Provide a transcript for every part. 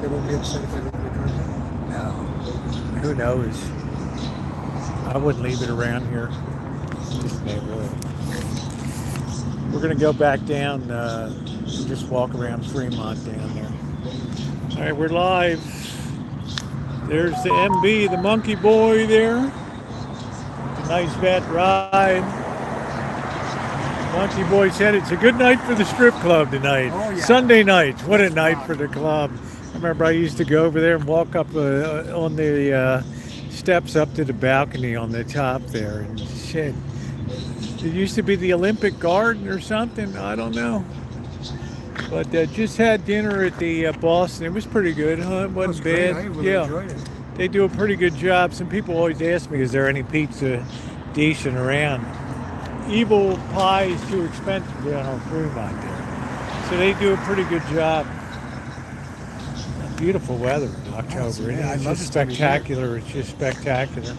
They wouldn't be upset if they looked at the car? No. Who knows? I wouldn't leave it around here. This neighborhood. We're going to go back down and just walk around Fremont down there. All right, we're live. There's the MB, the Monkeyboy there. A nice vet ride. Monkeyboy said it's a good night for the strip club tonight. Oh, yeah. Sunday night. What a night for the club. I remember I used to go over there and walk up on the steps up to the balcony on the top there. And shit, it used to be the Olympic Garden or something. I don't know. But just had dinner at the Boston. It was pretty good, huh? It wasn't Great. bad. I really enjoyed it. They do a pretty good job. Some people always ask me, is there any pizza decent around? Evil pie is too expensive down on Fremont there. So they do a pretty good job. Beautiful weather in October. Yeah, It's just spectacular. It's just spectacular.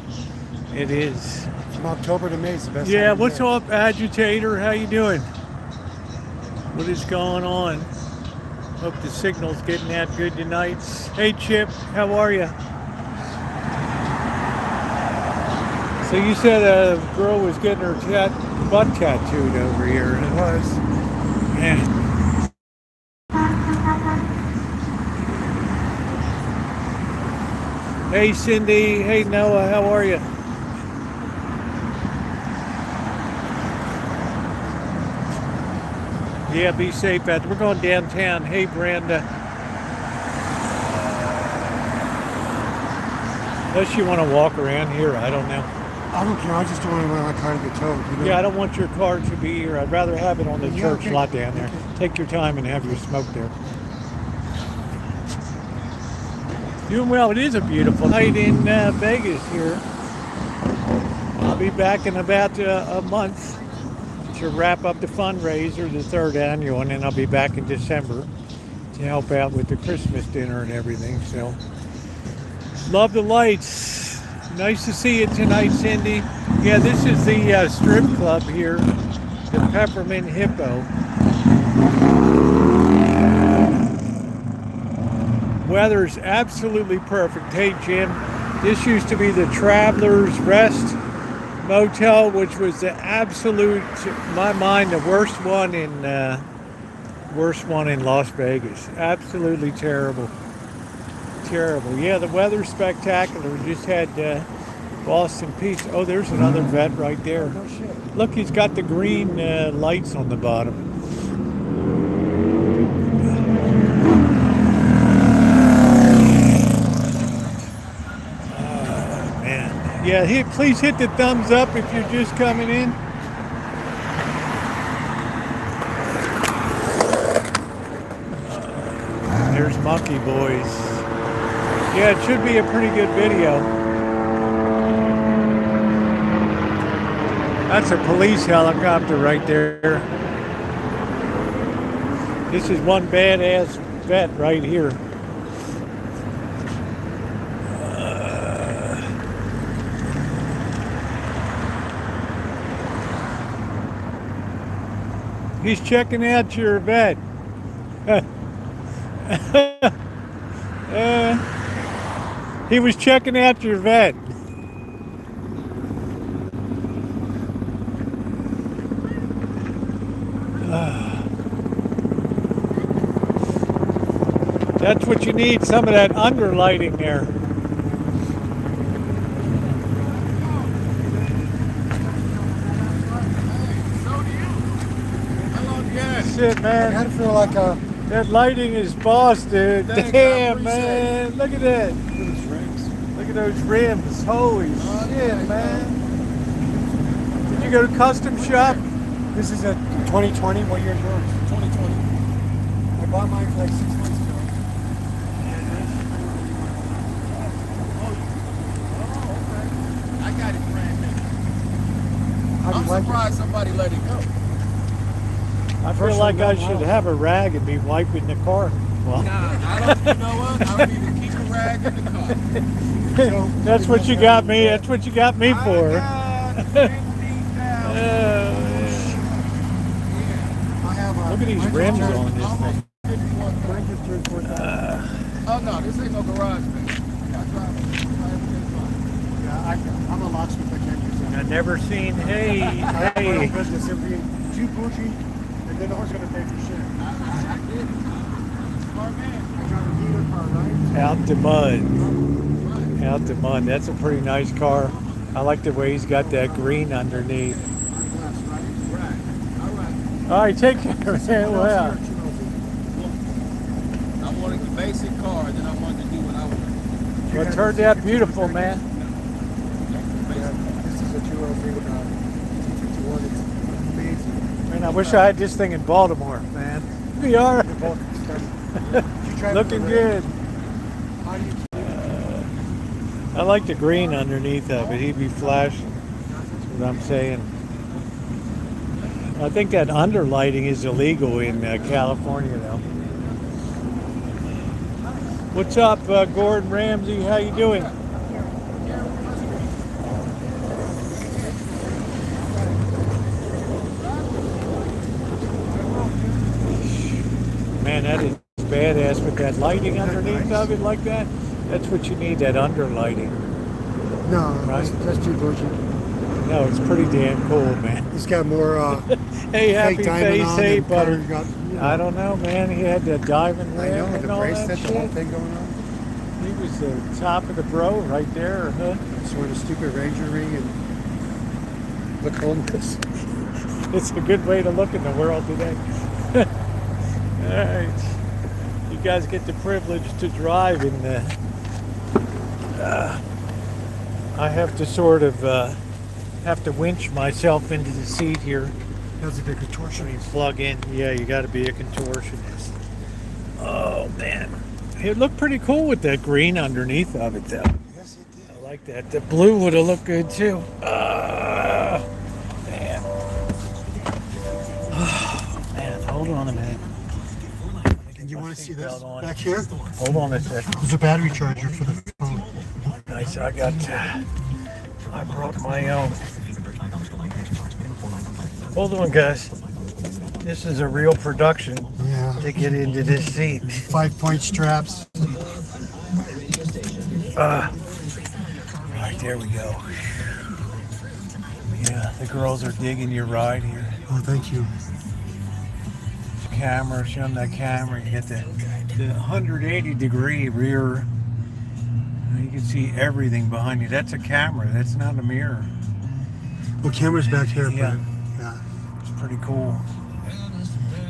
It is. From October to May, it's the best Yeah, time what's of year. up, agitator? How you doing? What is going on? Hope the signal's getting out good tonight. Hey, Chip, how are you? So you said a girl was getting her butt tattooed over here. It was. Yeah. Hey, Cindy. Hey, Noah. How are you? Yeah, be safe out there. We're going downtown. Hey, Brenda. Unless you want to walk around here, I don't know. I don't care. I just don't want my car to get towed. You know? Yeah, I don't want your car to be here. I'd rather have it on the church okay. lot down there. Take your time and have your smoke there. Doing well. It is a beautiful night in Vegas here. I'll be back in about a month to wrap up the fundraiser, the third annual, and then I'll be back in December to help out with the Christmas dinner and everything. So, love the lights. Nice to see you tonight, Cindy. Yeah, this is the strip club here, the Peppermint Hippo. Weather's absolutely perfect. Hey, Jim, this used to be the Travelers Rest Motel, which was the absolute, in my mind, the worst one in Las Vegas. Absolutely terrible. Terrible. Yeah, the weather's spectacular. We just had Boston Pizza. Oh, there's another vet right there. No shit. Look, he's got the green lights on the bottom. Oh, man. Yeah, please hit the thumbs up if you're just coming in. There's Monkeyboys. Yeah, it should be a pretty good video. That's a police helicopter right there. This is one badass vet right here. He's checking out your vet. He was checking out your vet. That's what you need, some of that underlighting there. Shit, man. I kind of feel like that lighting is boss, dude. Thanks, Damn, man. Look at that. Look at those rims. Holy shit, man. Did you go to custom shop? this is a 2020. What year is yours? 2020. I bought mine for like 6 months ago. I got it brand new. How do I'm you like it? surprised somebody let it go. I feel like I should have a rag and be wiping the car. Well, I don't, you know what? I don't even keep a rag in the car. that's what you got me. That's what you got me for. I got 15,000. I have Look at these rims on this thing. Mine just turned 4,000. Oh no, this ain't no garage thing. I drive everyday drive. Yeah, I'm a locksmith. I can't use that. I've never seen, hey, I have my own hey. business. It'll be too bougie, and then no one's gonna pay for shit. I get it. Smart man. I got a dealer car, right? Out the mud. Out the mud. That's a pretty nice car. I like the way he's got that green underneath. Right. All right. All right, take care of that. Well, I wanted the basic car, and then I wanted to do what I wanted. well, it turned out beautiful, man. Yeah, this is a 203 51. It's amazing. Man, I wish I had this thing in Baltimore, man. We are They're both expensive. You drive looking the good. How do you I like the green underneath of it. He'd be flashing. That's what I'm saying. I think that underlighting is illegal in California, though. What's up, Gordon Ramsay? How you doing? Man, that is badass with that lighting underneath of it like that. That's what you need, that underlighting. No, Right. that's too bougie. No, it's pretty damn cool, man. He's got more Hey, happy fake diamond face, on hey, and butter. Got, I don't know, man. He had that diamond I ring know, and the all that bracelet, the whole shit. thing going on. He was the top of the bro right there, huh? Sort of stupid Ranger ring and look homeless. It's a good way to look in the world today. All right. You guys get the privilege to drive in the... I have to sort of have to winch myself into the seat here. That's a big When you contortionist. plug in, yeah, you got to be a contortionist. Oh man, it looked pretty cool with that green underneath of it, though. Yes, it did. I like that. The blue would have looked good too. Man. Man, hold on a minute. And you want to see this Seatbelt on. back here? Hold on a second. There's a battery charger for the phone. Nice. I brought my own. Hold on, guys. This is a real production Yeah. to get into this seat. 5-point straps. Right, there we go. Yeah, the girls are digging your ride here. Oh, thank you. Camera, show them that camera. You get the 180-degree rear. You can see everything behind you. That's a camera. That's not a mirror. Well, camera's back here, Yeah. but yeah. It's pretty cool.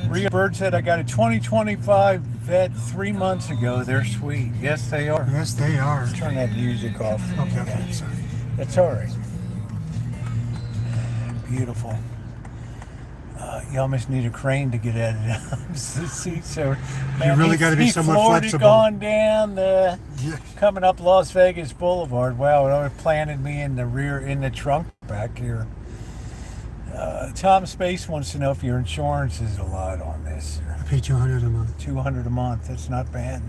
Rhea Bird said, I got a 2025 Vet 3 months ago. They're sweet. Yes, they are. Yes, they are. Turn that music off. Okay, sorry. That's all right. Beautiful. You almost need a crane to get out of the seat. So, man, really gotta be somewhat flexible. Gone down the Yeah. coming up Las Vegas Boulevard. Wow, it planted me in the rear, in the trunk back here. Tom Space wants to know if your insurance is a lot on this. I pay $200 a month $200 a month. That's not bad.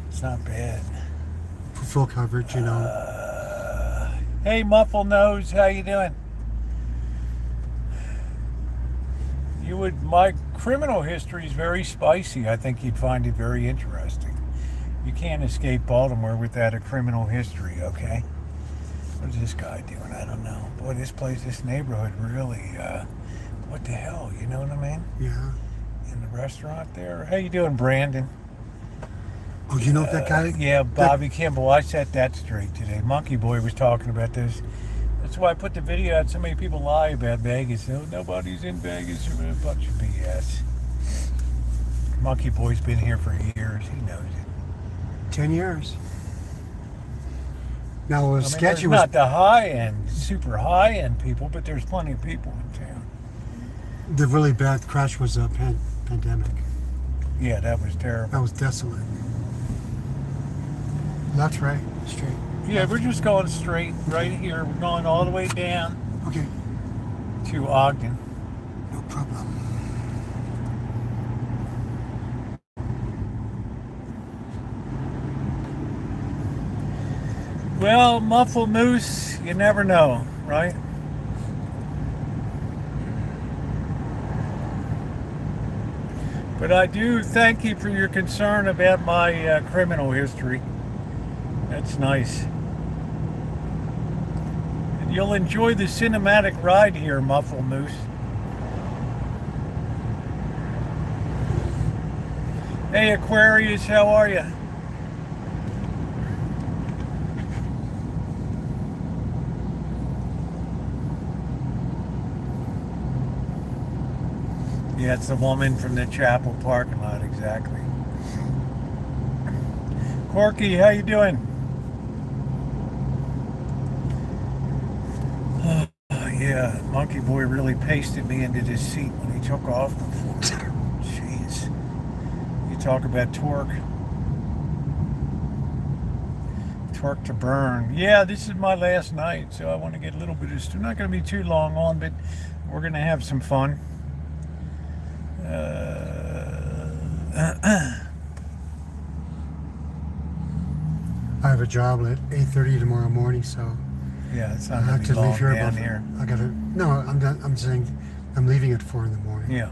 It's not bad. for full coverage, you know. Hey, Muffle Nose, how you doing? My criminal history is very spicy. I think you'd find it very interesting. You can't escape Baltimore without a criminal history, okay? What is this guy doing? I don't know. Boy, this neighborhood really, what the hell, you know what I mean? Yeah. In the restaurant there. How you doing, Brandon? Oh, you know what that guy? Yeah, Bobby Kimball. I set that straight today. Monkeyboy was talking about this. That's why I put the video out. So many people lie about Vegas. Oh, nobody's in Vegas. A bunch of BS. Monkeyboy's been here for years. He knows it. 10 years. Now, it was I mean, sketchy. there's not the high-end, super high-end people, but there's plenty of people in town. The really bad crash was a pandemic. Yeah, that was terrible. That was desolate. Left, right, straight. Yeah, we're just going straight right here. We're going all the way down Okay, to Ogden. no problem. Well, Muffle Moose, you never know, right? But But I do thank you for your concern about my criminal history. That's nice. And you'll enjoy the cinematic ride here, Muffle Moose. Hey Aquarius, how are you? Yeah, it's the woman from the chapel parking lot, exactly. Corky, how you doing? Yeah, Monkeyboy really pasted me into this seat when he took off before. Jeez. You talk about torque. Torque to burn. Yeah, this is my last night, so I want to get a little bit of... Not going to be too long on, but we're going to have some fun. I have a job at 8:30 tomorrow morning, so Yeah, it's I not have going to to be long leave here down about. here. I gotta. No, I'm done. I'm saying I'm leaving at 4 in the morning. Yeah.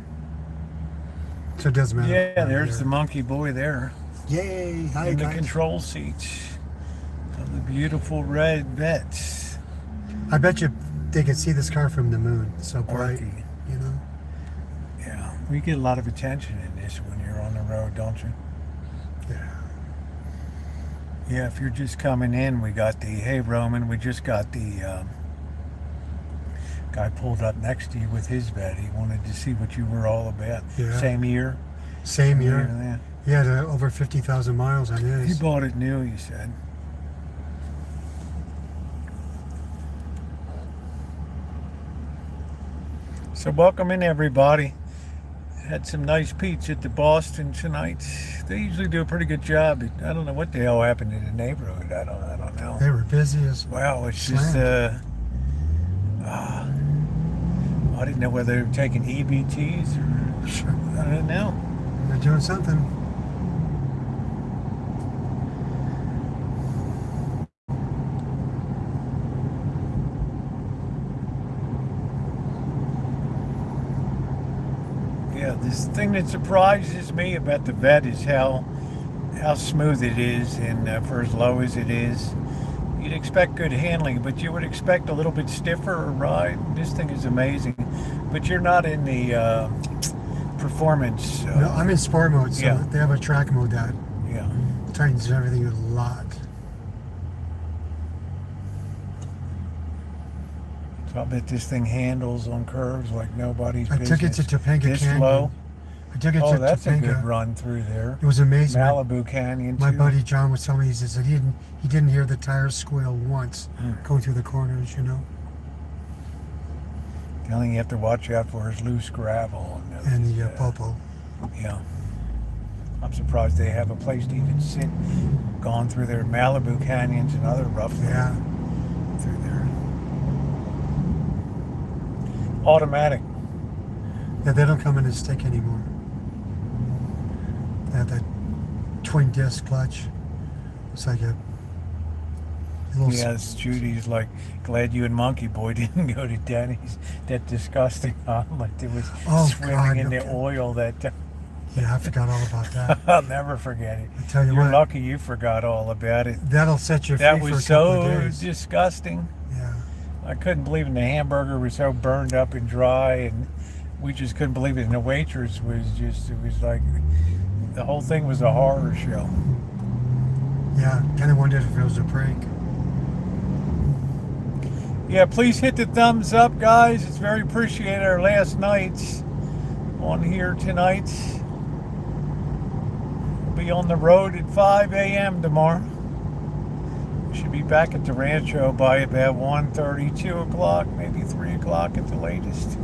So it doesn't matter. Yeah, there's the Monkeyboy there. Yay! Hi In the guys. control seat of the beautiful red Vette. I bet you they could see this car from the moon. It's so bright, Orky. you know. Yeah, we get a lot of attention in this when you're on the road, don't you? Yeah. Yeah, if you're just coming in, we got the, hey Roman, we just got the guy pulled up next to you with his vet. He wanted to see what you were all about. Yeah. Same year? Same year. Than He had over 50,000 miles on that. He his. bought it new, you said. So welcome in everybody. Had some nice pizza at the Boston tonight. They usually do a pretty good job. I don't know what the hell happened in the neighborhood. I don't know. They were busy as. Wow, it's just I didn't know whether they were taking EBTs or Sure. I don't know. They're doing something. Yeah, this thing that surprises me about the Vette is how smooth it is, and for as low as it is, you'd expect good handling, but you would expect a little bit stiffer ride. This thing is amazing, but you're not in the performance. No, I'm in sport mode, so yeah. they have a track mode that Yeah. tightens everything a lot. So I bet this thing handles on curves like nobody's I took it business. to Topanga This Canyon. low. I took it Oh, to that's a good Topanga. run through there. It was amazing. Malibu Canyon My too. buddy John was telling me, he said he didn't hear the tires squeal once going through the corners, you know. The only thing you have to watch out for is loose gravel. And the popo. Yeah. I'm surprised they have a place to even sit. Gone through their Malibu canyons and other rough Yeah. through there. Automatic. Yeah, they don't come in a stick anymore. They have that twin disc clutch. It's like a little. Yes, Judy's like, glad you and Monkeyboy didn't go to Denny's. That disgusting omelet that was swimming God, in no the oil that Yeah, I forgot all about that. I'll never forget it. I tell you You're what, lucky you forgot all about it. that'll set you free That for was a couple of so days. disgusting. Yeah. I couldn't believe it. The hamburger was so burned up and dry, and we just couldn't believe it. And the waitress was just, it was like, the whole thing was a horror show. Yeah, kind of wondered if it was a prank. Yeah, please hit the thumbs up, guys. It's very appreciated. Our last nights on here tonight. Be on the road at 5 a.m. tomorrow. We should be back at the Rancho by about 1:30, 2 o'clock, maybe 3 o'clock at the latest.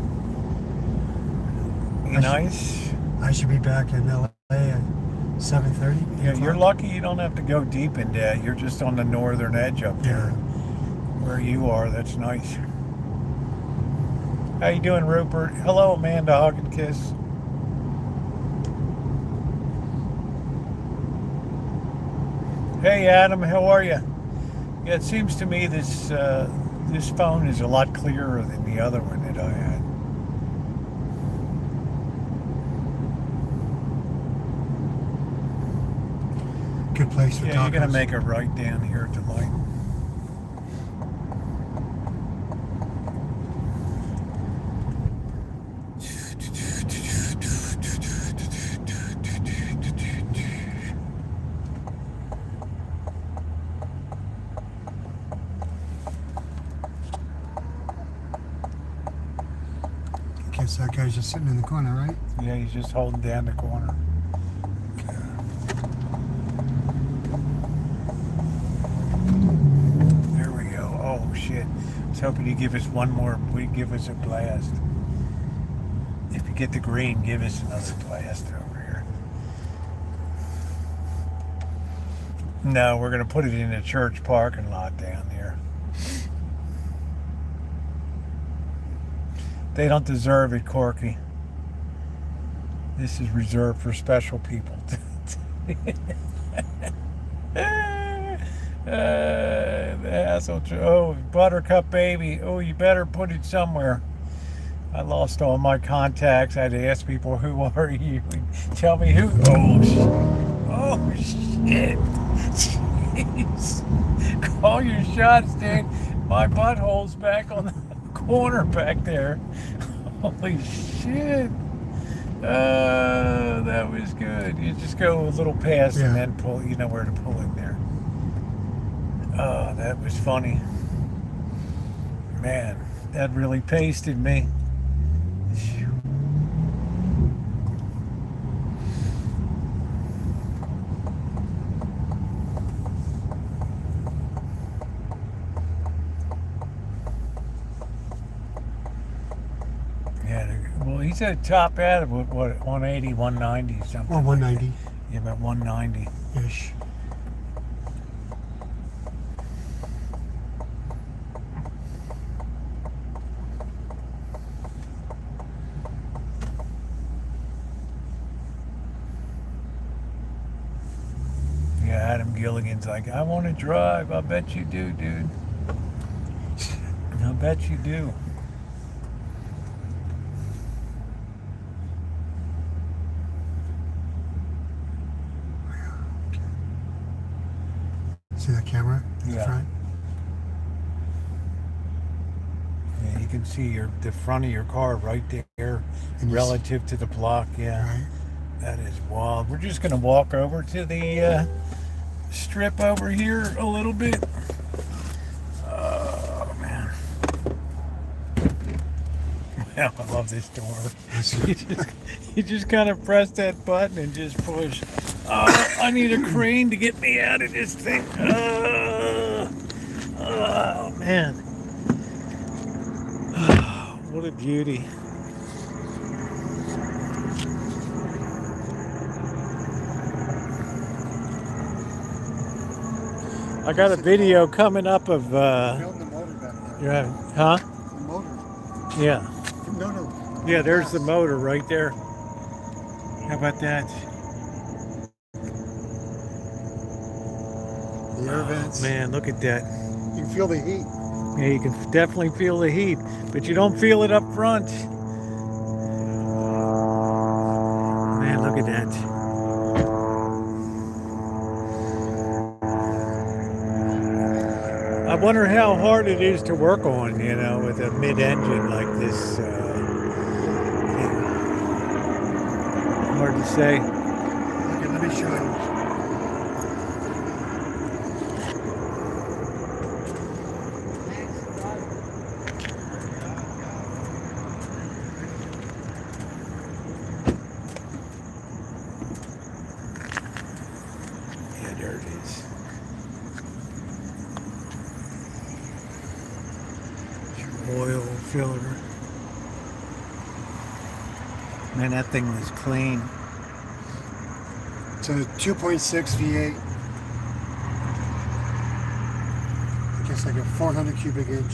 Be nice. I should be back in LA at 7:30. Yeah, you're lucky you don't have to go deep in that. You're just on the northern edge up there. Where you are, that's nice. How you doing, Rupert? Hello, Amanda Hug and Kiss. Hey, Adam, how are you? Yeah, it seems to me this this phone is a lot clearer than the other one that I had. place for Yeah, tacos. you're gonna make a right down here at the light. I guess that guy's just sitting in the corner, right? Yeah, he's just holding down the corner. There we go. Oh shit! I was hoping he'd give us one more. We'd give us a blast. If you get the green, give us another blast over here. No, we're gonna put it in a church parking lot down there. They don't deserve it, Corky. This is reserved for special people. The hassle. Oh, Buttercup baby. Oh, you better put it somewhere. I lost all my contacts. I had to ask people, who are you? Tell me who. Oh shit. Jeez. Call your shots, dude. My butthole's back on the corner back there. Holy shit. That was good. You just go a little past and then pull. You know where to pull in there. Oh, that was funny. Man, that really pasted me. Yeah, well, he said top out of what, 180, 190 something. Or 190. Yeah, about 190. Ish. Yeah, Adam Gilligan's like, I want to drive. I bet you do, dude. I bet you do. See that camera in the Yeah. front? Yeah, you can see the front of your car right there And you relative to the block. Yeah, Right. that is wild. We're just going to walk over to the strip over here a little bit. Oh, man. Well, I love this door. You just kind of press that button and just push. Oh, I need a crane to get me out of this thing. Oh man. What a beauty. I got a video coming up of Building the motor back there. yeah, huh? The motor. Yeah. No. Yeah, there's the motor right there. How about that? The air vents. Man, look at that. You can feel the heat. Yeah, you can definitely feel the heat, but you don't feel it up front. Man, look at that. I wonder how hard it is to work on, you know, with a mid-engine like this. Hard to say. Okay, let me show you. Yeah, there it is. Oil filler. Man, that thing was clean. It's a 2.6 V8. I guess like a 400 cubic inch.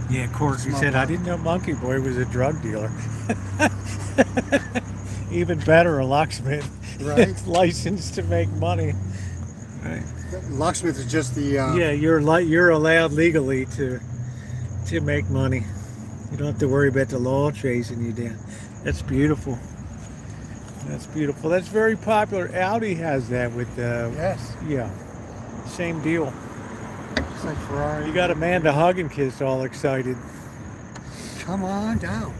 Yeah, Corky Small said, I block. didn't know Monkeyboy was a drug dealer. Even better, a locksmith. Right. It's licensed to make money. Right. Locksmith is just the Yeah, you're allowed legally to make money. You don't have to worry about the law chasing you down. That's beautiful. That's beautiful. That's very popular. Audi has that with Yes. yeah, same deal. It's like Ferrari. You got Amanda hug and kiss all excited. Come on down.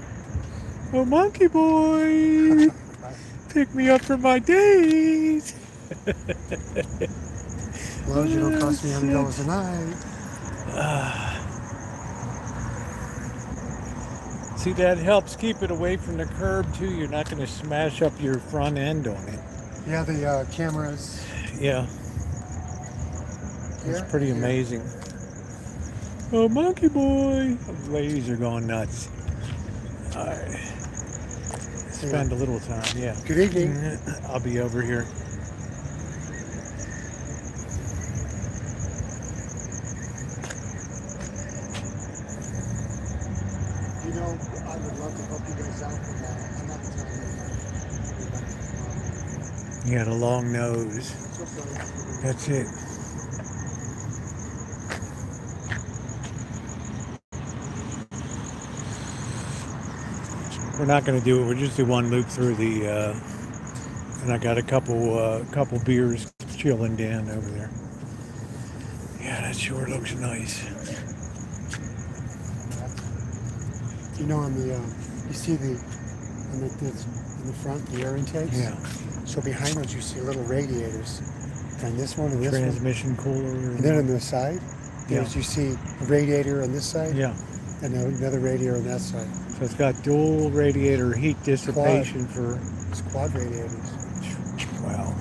Oh, Monkeyboy, pick me up for my date. As long as you don't cost me $100 a night. See, that helps keep it away from the curb too. You're not going to smash up your front end on it. Yeah, the cameras. Yeah, Here. it's pretty amazing. Oh, Monkeyboy! The ladies are going nuts. All right. Spend a little time, yeah. Good evening. I'll be over here. You know, I would love to help you guys out with that. I'm not telling you. You got a long nose. It's okay. That's it. We're not going to do it. We'll just do one loop through the, and I got a couple beers chilling down over there. Yeah, that sure looks nice. You know, on the you see the in the front the air intakes. Yeah. So behind those you see little radiators, and this one and this one, Transmission cooler. and then on the side, Yeah. you see a radiator on this side, Yeah. and another radiator on that side. So it's got dual radiator heat dissipation for. It's quad radiators. Wow.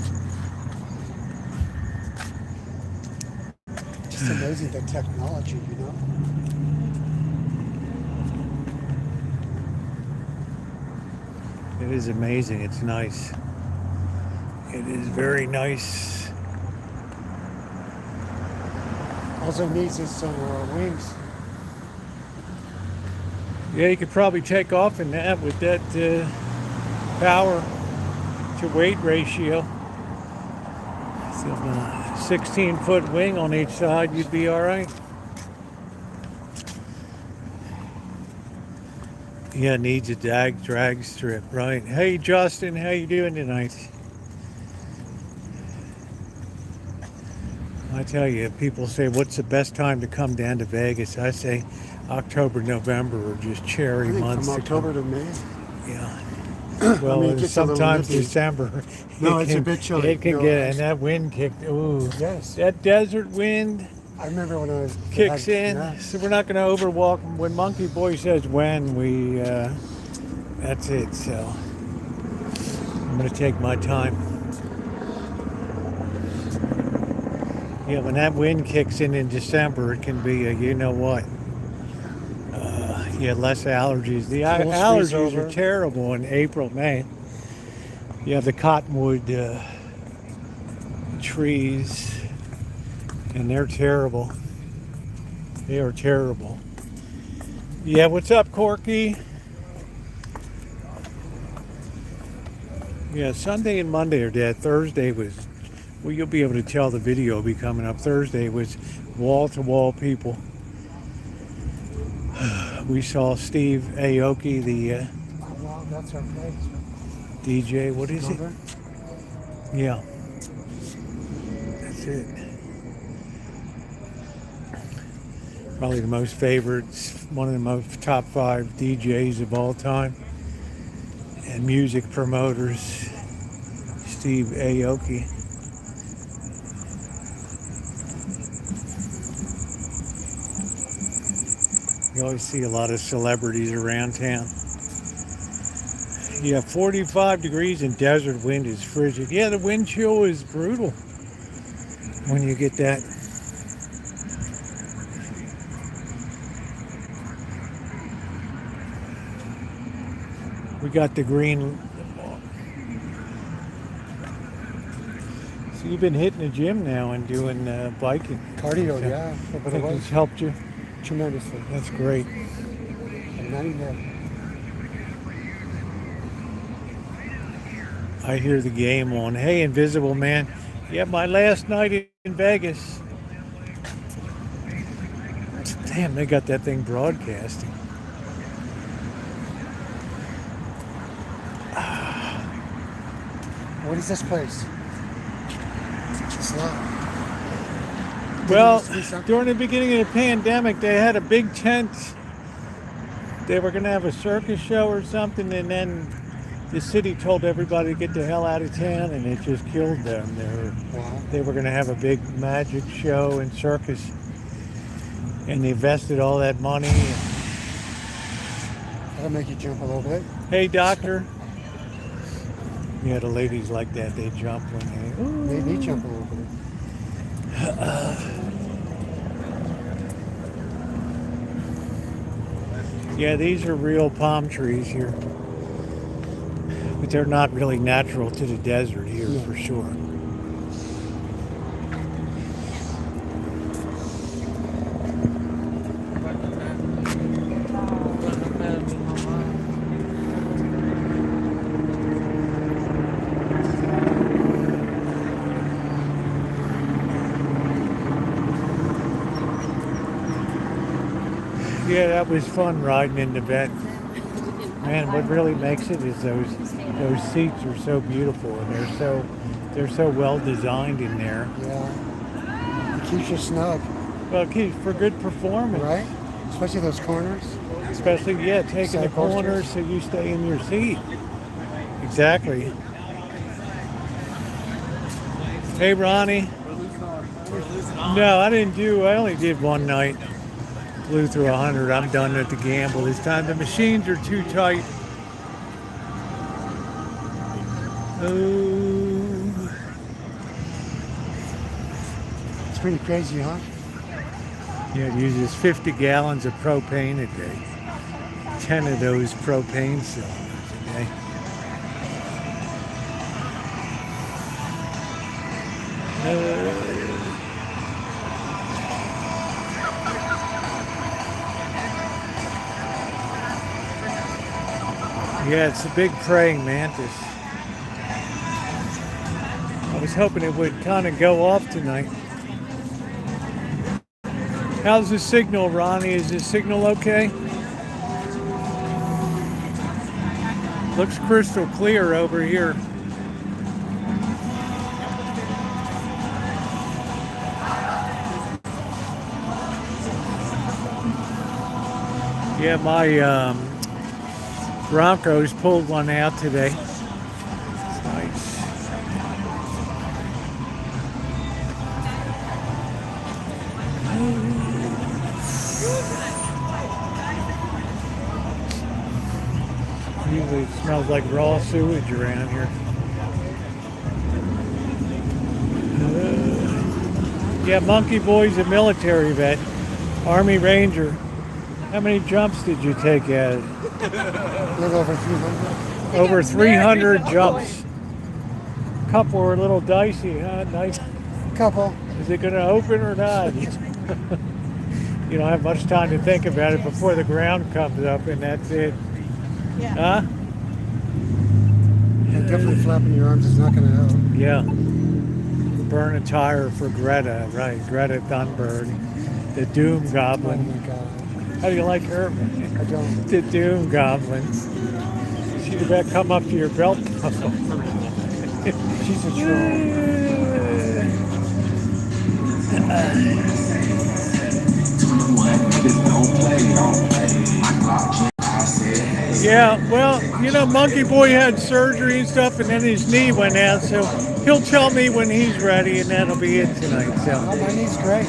Just amazing the technology, you know. It is amazing. It's nice. It is very nice. All it needs is some wings. Yeah, you could probably take off in that with that power to weight ratio. So, 16-foot wing on each side, you'd be all right. Yeah, it needs a drag strip, right? Hey, Justin, how you doing tonight? I tell you, people say, what's the best time to come down to Vegas? I say October, November, or just cherry I think months. from October to May. Yeah. Well, it gets a little sometimes nippy. December. No, it's a bit chilly. It can No, get, and that wind kicked. Ooh, Yes. that desert wind I remember when I was kicks in. Yeah. So we're not going to overwalk. When Monkeyboy says when, we that's it. So I'm going to take my time. Yeah, when that wind kicks in December, it can be a, you know what? Yeah, less allergies. The Full squeeze allergies over. are terrible in April, May. You have the cottonwood trees, and they're terrible. They are terrible. Yeah, what's up, Corky? Yeah, Sunday and Monday are dead. Thursday was, well, you'll be able to tell the video will be coming up. Thursday was wall-to-wall people. We saw Steve Aoki, the Oh, wow, that's our place. DJ. What is it? Over. Yeah. That's it. Probably the most favorite, one of the most top 5 DJs of all time. And music promoters, Steve Aoki. You always see a lot of celebrities around town. Yeah, 45 degrees and desert wind is frigid. Yeah, the wind chill is brutal when you get that. We got the green. So you've been hitting the gym now and doing biking. Cardio, Okay. yeah. I But it think was it's helped you. tremendously. That's great. And not even I hear the game on. Hey, Invisible Man. Yeah, my last night in Vegas. Damn, they got that thing broadcasting. What is this place? It's not. Well, during the beginning of the pandemic, they had a big tent. They were going to have a circus show or something, and then the city told everybody to get the hell out of town, and it just killed them. They were going to have a big magic show and circus, and they invested all that money. That'll make you jump a little bit. Hey, doctor. Yeah, the ladies like that. They jump when they... Made me jump a little bit. Yeah, these are real palm trees here. But they're not really natural to the desert here, for sure. Yeah, that was fun riding in the vet. Man, what really makes it is those seats are so beautiful, and they're so well designed in there. Yeah. It keeps you snug. Well, it keeps for good performance. Right? Especially those corners. Especially, taking Side the corners posters. so you stay in your seat. Exactly. Hey, Ronnie. No, I only did one night. Blew through 100. I'm done with the gamble this time. The machines are too tight. Oh. It's pretty crazy, huh? Yeah, it uses 50 gallons of propane a day. 10 of those propane cylinders a day. Yeah, it's a big praying mantis. I was hoping it would kind of go off tonight. How's the signal, Ronnie? Is the signal okay? Looks crystal clear over here. Yeah, my Broncos pulled one out today. It's nice. Usually it smells like raw sewage around here. Yeah, Monkeyboy's a military vet, Army Ranger. How many jumps did you take at it? A little over 300. Over 300 jumps. Couple were a little dicey, huh? Nice. Couple. Is it going to open or not? You don't have much time to think about it before the ground comes up, and that's it. Yeah. Huh? And definitely flapping your arms is not going to help. Yeah. Burn a tire for Greta, right? Greta Thunberg, the Doom Oh Goblin. my God. How do you like her? I don't. The Doom Goblin. She'd about come up to your belt buckle. She's a troll. Yeah, well, you know, Monkeyboy had surgery and stuff, and then his knee went out, so he'll tell me when he's ready, and that'll be it tonight. So Oh, my knee's great.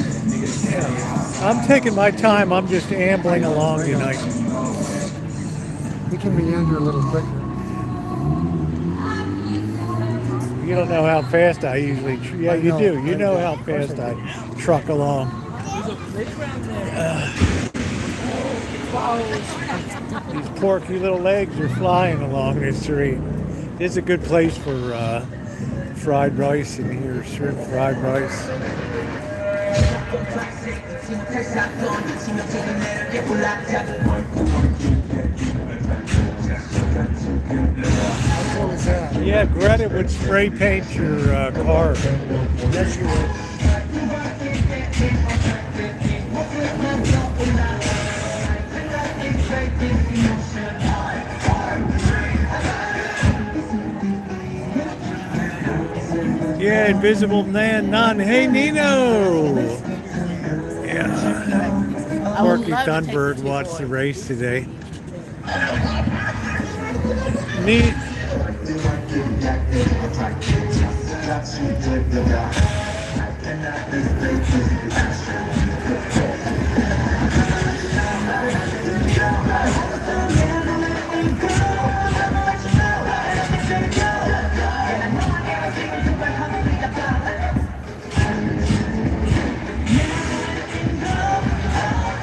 I'm taking my time. I'm just ambling along tonight. We can meander a little quicker. You don't know how fast I usually. Yeah, you know. do. You I know know. how fast I truck along. These porky little legs are flying along the street. This is a good place for fried rice in here, shrimp fried rice. How cool is that? Yeah, Greta would spray paint your car. Yes, you would. Invisible Man, None. Hey, Nino. Yeah. I would Corky love to take Thunberg the watched the keyboard. race today. Neat.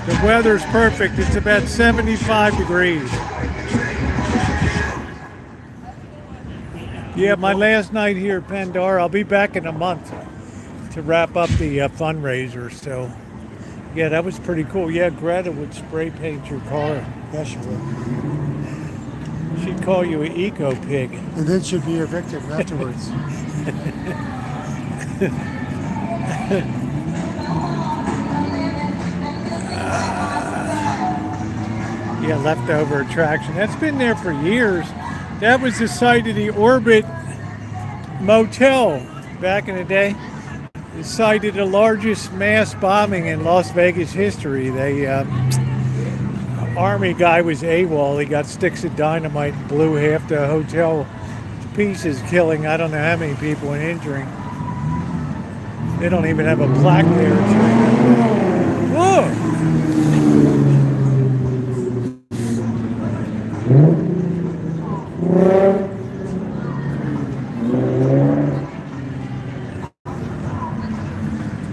The weather's perfect. It's about 75 degrees. Yeah, my last night here at Pandora. I'll be back in a month to wrap up the fundraiser. So, yeah, that was pretty cool. Yeah, Greta would spray paint your car. Yes, you would. She'd call you an eco pig. And then she'd be your victim afterwards. Yeah, leftover attraction. That's been there for years. That was the site of the Orbit Motel back in the day. The site of the largest mass bombing in Las Vegas history. Army guy was AWOL. He got sticks of dynamite and blew half the hotel to pieces, killing I don't know how many people and injuring. They don't even have a plaque there. Whoa!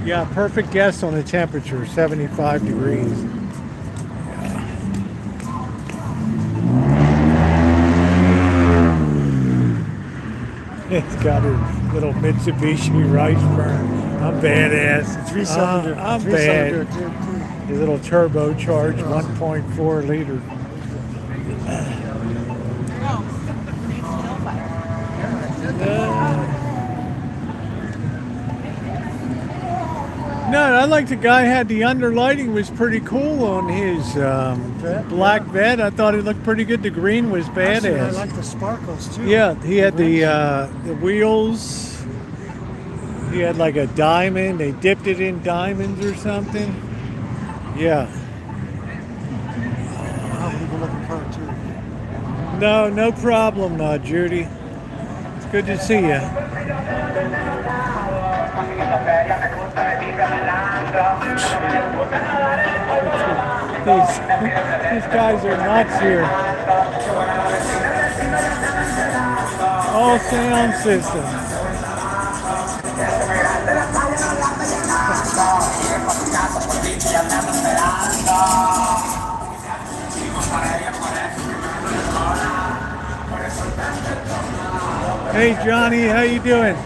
Yeah, perfect guess on the temperature, 75 degrees. It's got a little Mitsubishi rice burn. I'm badass. Three-cylinder. I'm Three-cylinder, bad. too. A little turbocharged 1.4 liter. No, I like the guy had the underlighting was pretty cool on his black Vet. I thought it looked pretty good. The green was Actually, I badass. like the sparkles, too. Yeah, he had the wheels. He had like a diamond. They dipped it in diamonds or something. Yeah. Oh, people looking for it, too. No problem, Judy. It's good to see you. These guys are nuts here. All sound systems. Hey Johnny, how you doing?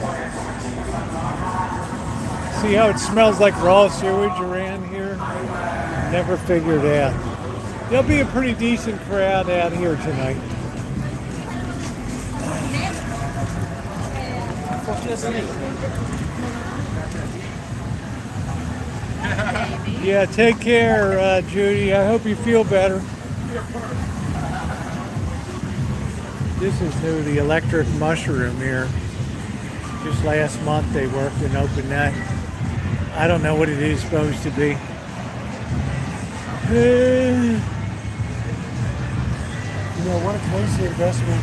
See how it smells like raw sewage around here? Never figured out. There'll be a pretty decent crowd out here tonight. Yeah, take care, Judy. I hope you feel better. This is new, the electric mushroom here. Just last month they worked and opened that. I don't know what it is supposed to be. You know, what a crazy investment.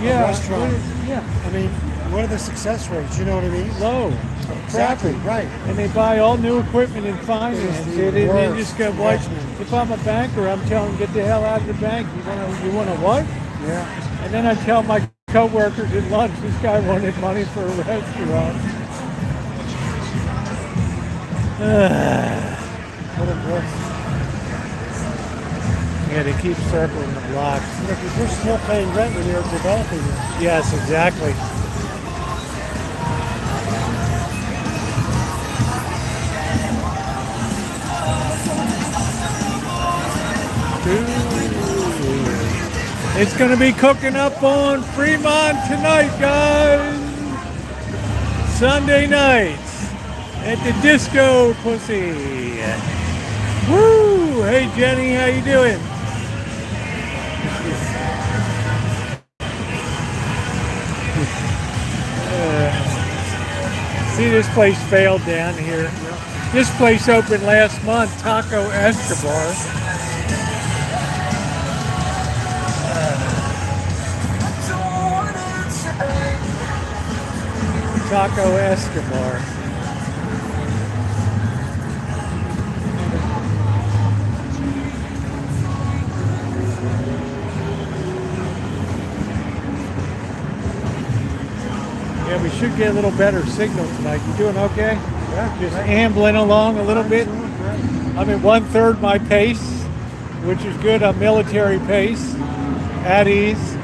Yeah, restaurant. yeah, I mean, what are the success rates? You know what I mean? low. Exactly, right. And they buy all new equipment and finance It's it, the and they worst just go, like, investment. if I'm a banker, I'm telling them, get the hell out of the bank. You want to what? Yeah. And then I tell my co-workers at lunch, this guy wanted money for a restaurant. What a bliss. Yeah, they keep circling the blocks. Look, if you're still paying rent when you're developing it. Yes, exactly. It's going to be cooking up on Fremont tonight, guys. Sunday nights at the Disco Pussy. Woo! Hey Jenny, how you doing? See, this place failed down here. This place opened last month, Taco Escobar. Taco Escobar. Yeah, we should get a little better signal tonight. You doing okay? Yeah, Just ambling along a little bit. I'm at 1/3 my pace, which is good. I'm military pace, at ease.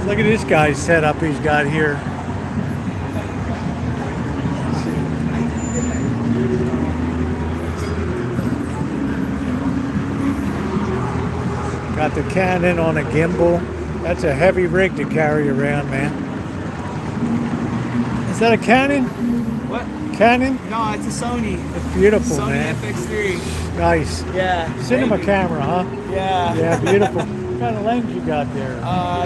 Look at this guy's setup he's got here. Got the Canon on a gimbal. That's a heavy rig to carry around, man. Is that a Canon? What? Canon? No, it's a Sony. It's beautiful, Sony man. FX3. Nice. Yeah. Cinema thank you. camera, huh? Yeah. Yeah, beautiful. What kind of lens you got there?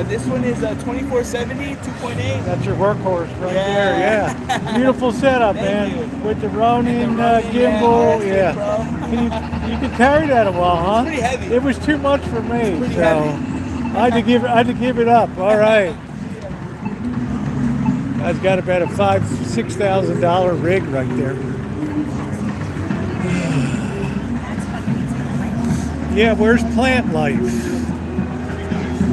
This one is a 2470 2.8. That's your workhorse right Yeah. there, yeah. Beautiful setup, Thank man. you. With the Ronin Ronin, gimbal, yeah, yeah. Pro. You could carry that a while, huh? It's pretty heavy. It was too much for me, pretty so heavy. I had to give it up. All right. I've got about a $6,000 rig right there. Yeah, where's plant life?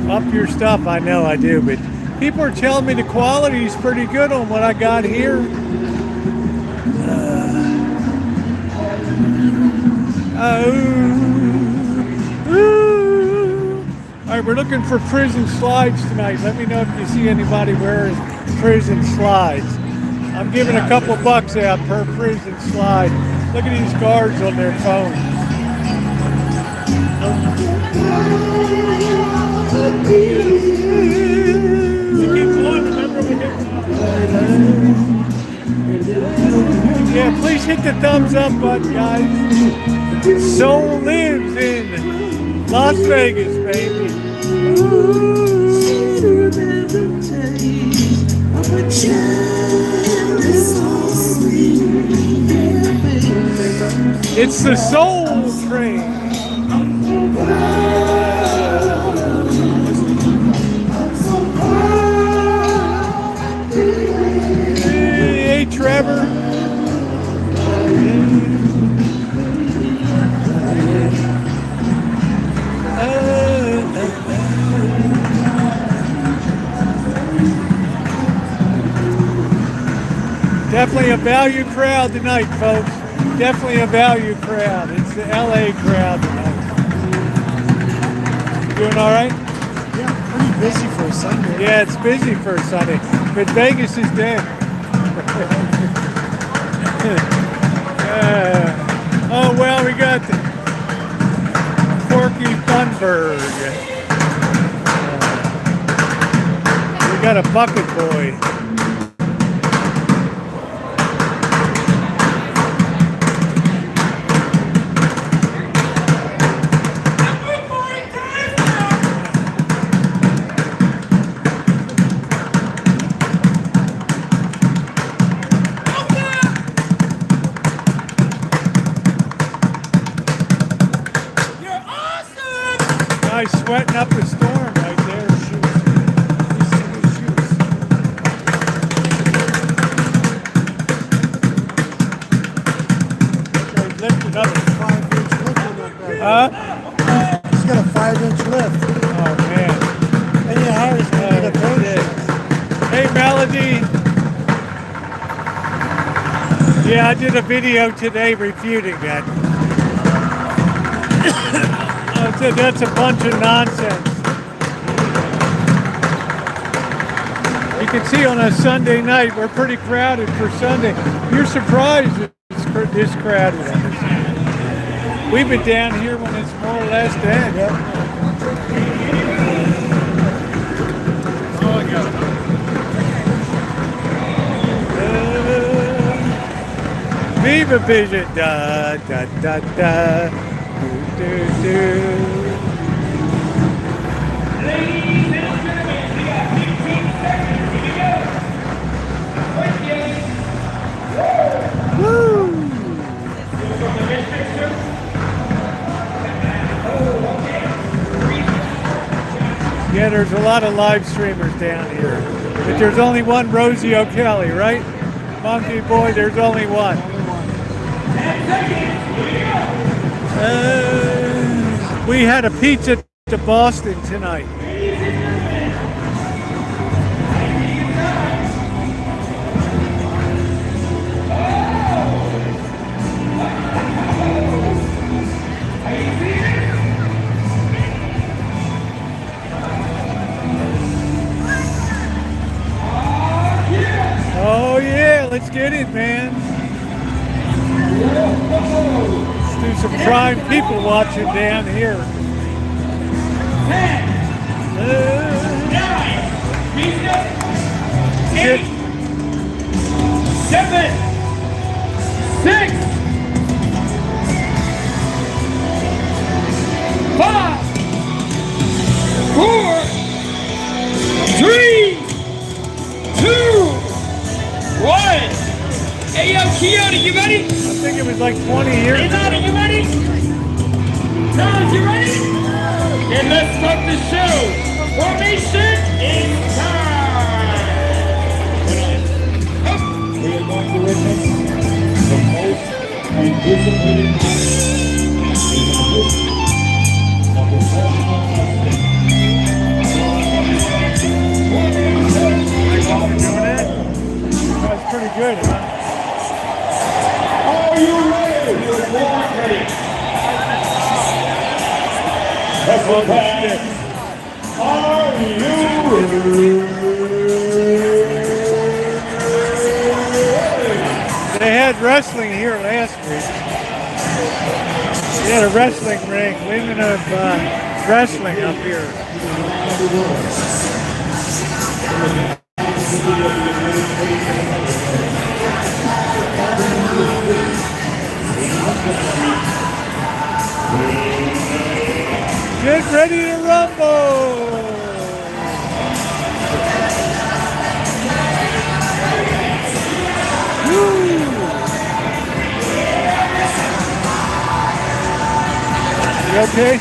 Up your stuff, I know I do, but people are telling me the quality is pretty good on what I got here. All right, we're looking for prison slides tonight. Let me know if you see anybody wearing prison slides. I'm giving a couple bucks out per prison slide. Look at these guards on their phones. Yeah, please hit the thumbs up button, guys. Soul lives in Las Vegas, baby. It's the Soul Train. Hey, Trevor. Definitely a value crowd tonight, folks. Definitely a value crowd. It's the LA crowd tonight. Doing all right? Yeah, pretty busy for a Sunday. Yeah, it's busy for a Sunday, but Vegas is dead. Oh, well, we got the Porky Funberg. We got a bucket boy. Nice sweating up the storm right there. He's lifting up. 5-inch lift on that back. Huh? He's got a 5-inch lift. Oh, man. Anyhow, he's going to get a bonus. Hey, Melody. Yeah, I did a video today refuting that. That's a bunch of nonsense. You can see on a Sunday night, we're pretty crowded for Sunday. You're surprised it's this crowded. We've been down here when it's more or less dead. Yep. Viva Vision, da da da da, do do do. Ladies and gentlemen, we got 15 seconds to go. Yeah, there's a lot of live streamers down here. But there's only one Rosieokelly, right? Monkeyboy, there's only one. We had a pizza to Boston tonight. Oh yeah, let's get it, man. Let's do some prime people watching down here. 10, 9, 8, 7, 6, 5, 4, 3, 2, 1. Hey, yo, Kyoto, you ready? I think it was like 20 years Hey, ago. Lottie, you ready? Charles, you ready? And let's start the show. Formation is time. We are going to witness the most anticipated match in the history of professional wrestling. That's pretty good, huh? Are you ready? You're born ready. Wrestle fans, are you ready? They had wrestling here last week. They had a wrestling ring, women of wrestling up here. Get ready to rumble! Woo! You okay?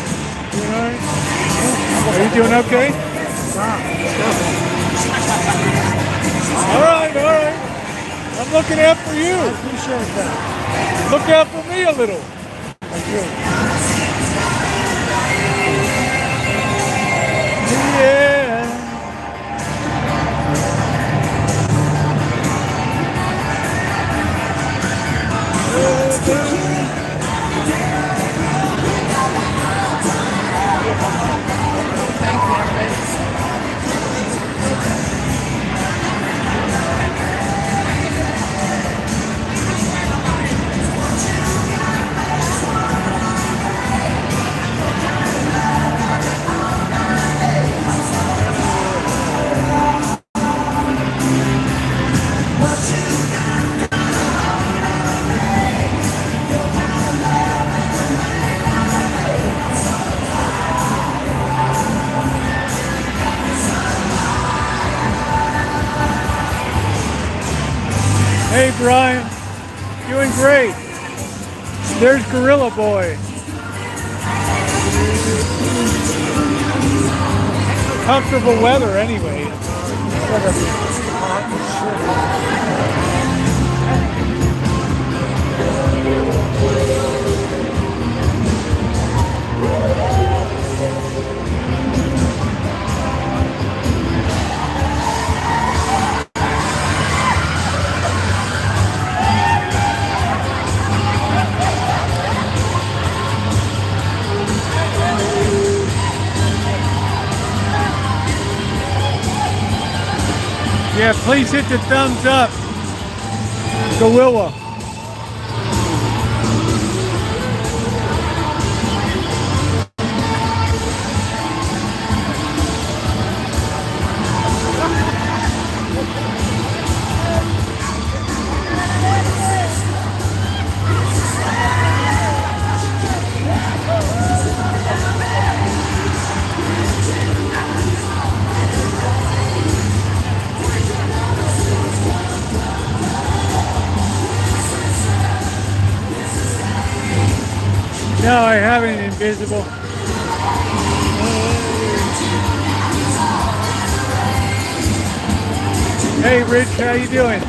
You alright? Are you doing okay? Alright, alright. I'm looking out for you. I appreciate that. Look out for me a little. Thank you. Yeah. Hey Brian, doing great. There's Gorilla Boy. Comfortable weather anyway. Yeah, please hit the thumbs up. Gorilla. No, I haven't, Invisible. Hey, Rich, how you doing?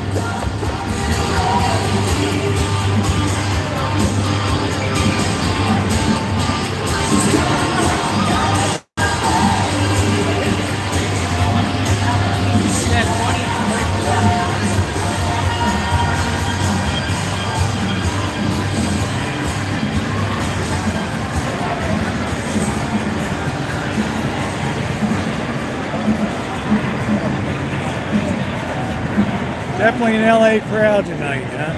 Definitely an LA crowd tonight, huh?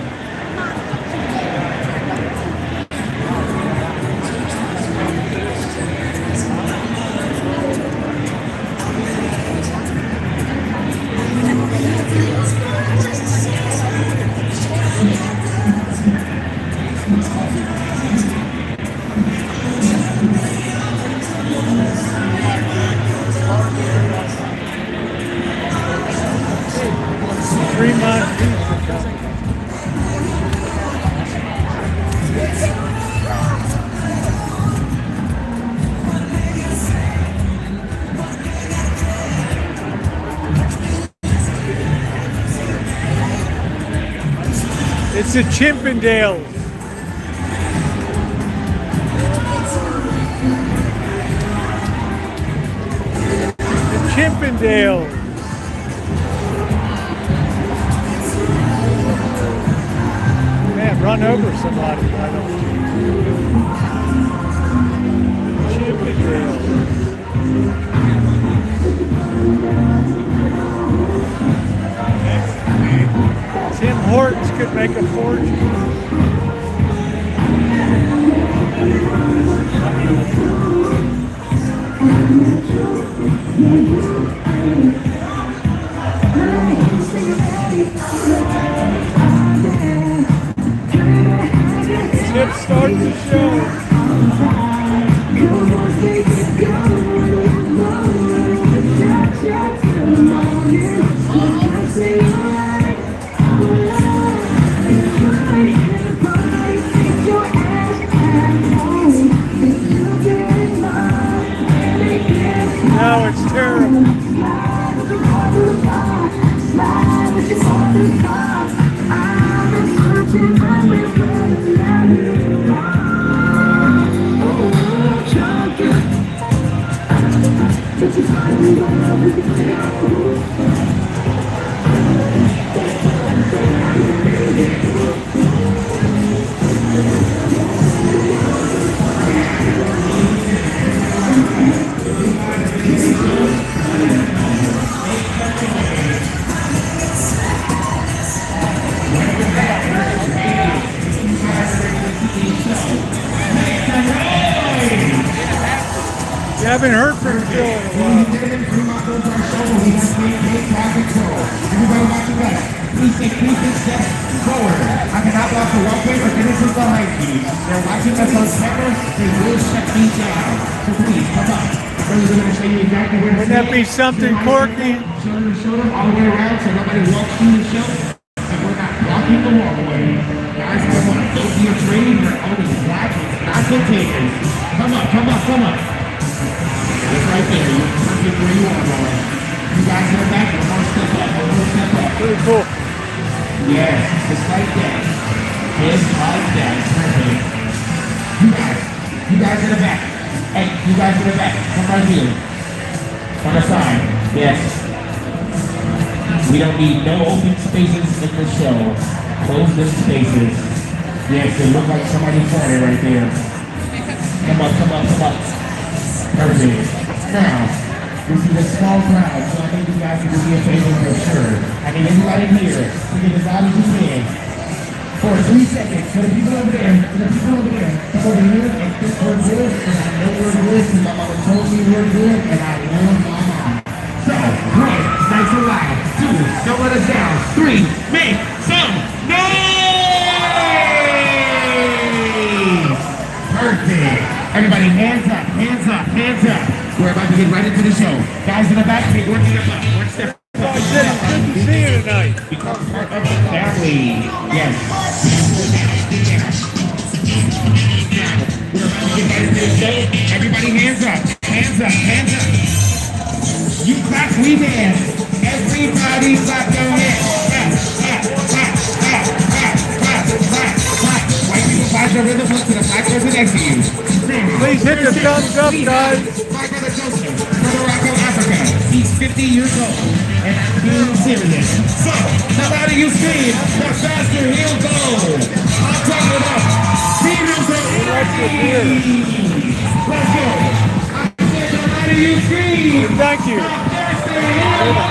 Fremont pizza company. It's the Chippendales. The Chippendales. Man, run over somebody. I don't Chippendales. Tim Hortons could make a fortune. Tip starts the show. Now it's terrible. I haven't heard from Phil in a while. Everybody watch your back. Please take 3 big steps forward. I cannot block the walkway for innocents behind you. They're watching us on camera. They will shut me down. So please, come on. Brothers are going to show you exactly where to Wouldn't that be something quirky? Shoulder to shoulder, all the way around so nobody walks through the show. And we're not blocking the walkway. Guys, come on. Don't be afraid. We're only watching, not the takers. Come on, come on, come on. It's right there. You're perfect where you are, brother. You guys in the back, one more step up, one more step up. Pretty cool. Yes, just like that. Just like that. Perfect. You guys in the back. Hey, you guys in the back. Come right here. On the side. Yes. We don't need no open spaces in the show. Close the spaces. Yes, it look like somebody farted right there. Come up, come up, come up. Perfect. Now, this is a small crowd, so I think you guys can do me a favor for sure. I need everybody here to get as loud as you can. For 3 seconds, for the people over there, come over here and think we're good, and I know we're good, because my mama told me we're good, and I love my mom. So, 1, nice and loud. 2, don't let us down. 3, make some noise! Perfect. Everybody, hands up, hands up, hands up. We're about to get right into the show. Guys in the back, take one step up. One step up. Oh, good to see you tonight. Become part of the family. Yes. We're about to get right into the show. Everybody, hands up, hands up, hands up. You clap, we dance. Everybody clap your over the phone to the black person next to you. Please hit the thumbs up, guys. My brother Joseph from Morocco, Africa. He's 50 years old and being serious. So, the louder you scream, the faster he'll go. I'm talking about Stevens of Let's Let's go. I said the louder you scream, Thank you. the faster he'll go.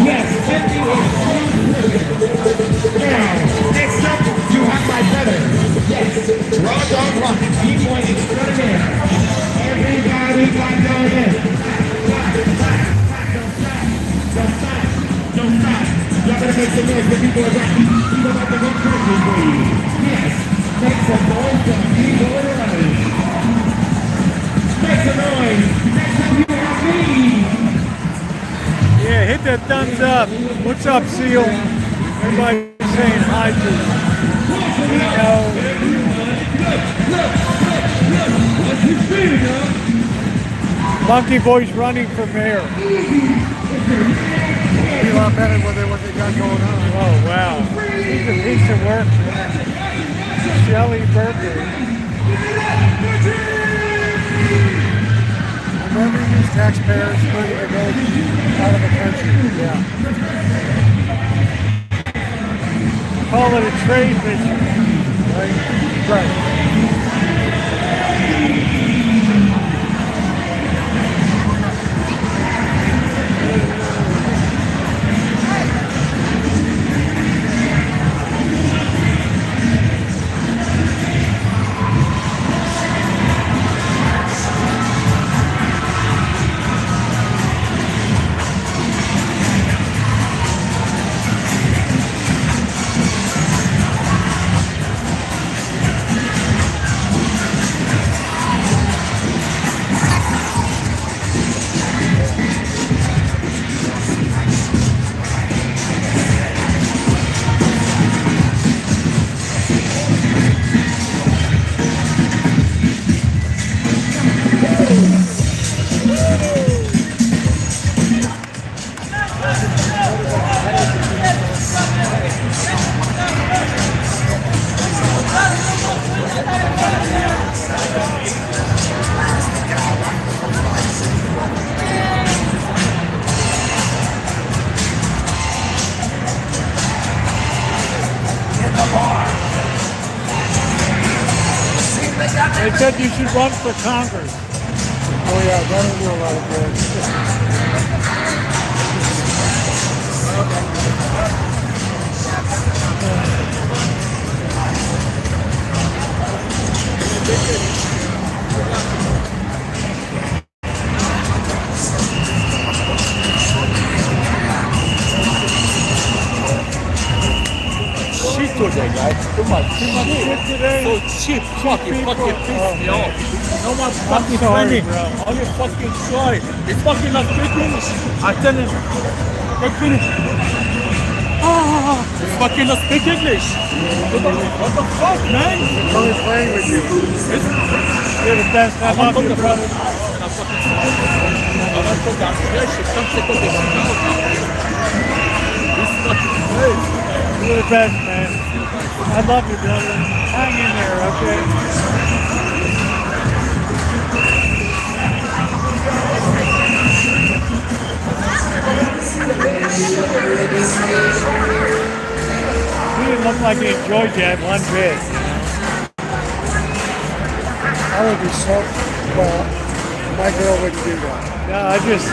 Yes, 50 Now, next up, you have my brother. Yes, Raw Dog Rock, B-Boy extraordinaire. Everybody got down there. Don't stop. Y'all better make some noise for B-Boy Rock. He's about to go crazy for you. Yes, make some noise for B-Boy Rock. Make some noise. Next up, you have me. Yeah, hit that thumbs up. What's up, Seal? Everybody saying hi to you. Monkeyboy's running for mayor. Be a lot better with what they got going on. Oh, wow. He's a piece of work. Shelley Berkeley. Remember, these taxpayers money to go out of the country. Yeah. Call it a trade mission. Right? Right. They said you should run for Congress. Oh yeah, that'll do a lot of good. Shit today, guys. Too much shit today. So cheap, fucking pissed me off. No one's fucking sorry, friendly. bro. All you fucking sorry. It's fucking not speaking. I tell him, take finish. It's fucking not speak English. What the fuck, man? I'm only playing with you. You're the best. I love you, brother. You're the best, man. I love you, brother. Hang in there, okay? He didn't look like he enjoyed that one bit. I would be so, well, my girl wouldn't do that. No, I just,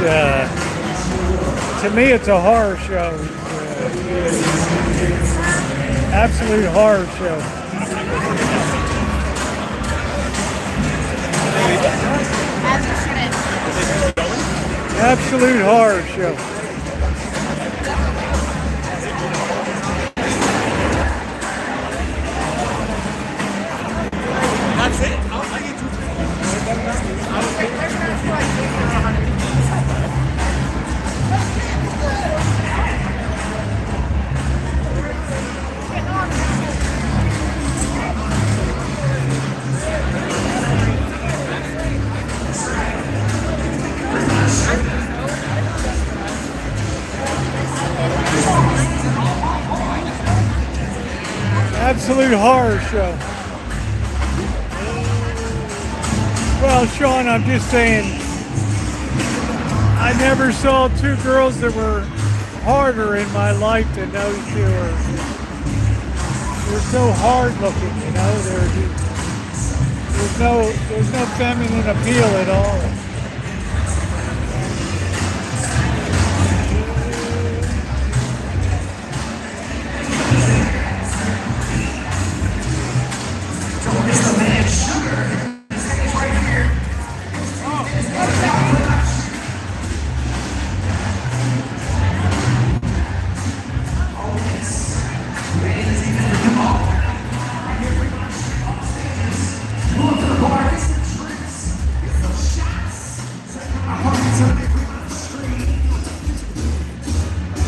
to me, it's a horror show. Absolute horror show. Absolute horror show. That's it? I'll get Absolute horror show. Well, Sean, I'm just saying, I never saw two girls that were harder in my life than those two are. They're so hard looking, you know. There's no feminine appeal at all.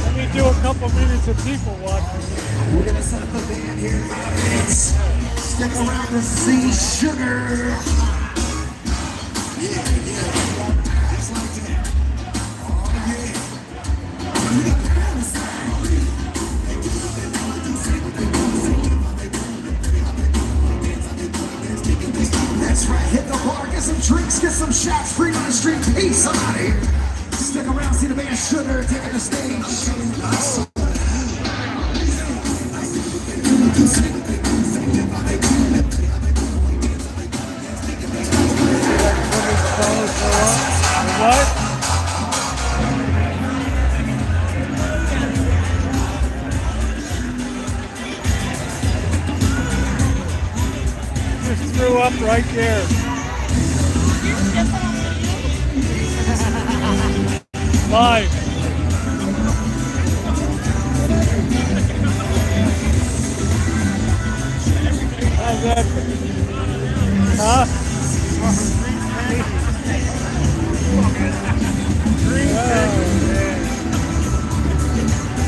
Let me do a couple minutes of people watching. We're gonna set up a band here in 5 minutes. Stick around to see Sugar. Yeah. Just like that. Oh, yeah. That's right. Hit the bar, get some drinks, get some shots, free on the street. Peace, I'm out of here. Stick around, see the band Sugar taking the stage. What? Just threw up right there. Live. How's that? Huh?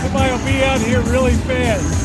Somebody will be out here really fast.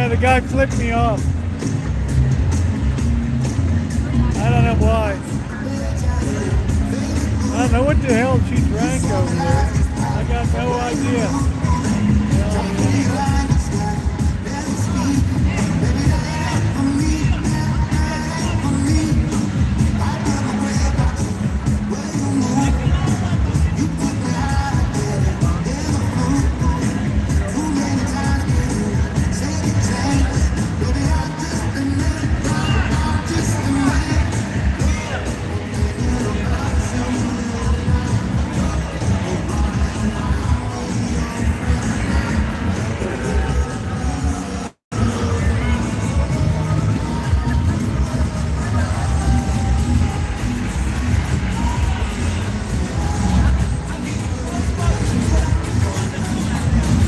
The guy flipped me off. I don't know why. I don't know what the hell she drank over there. I got no idea.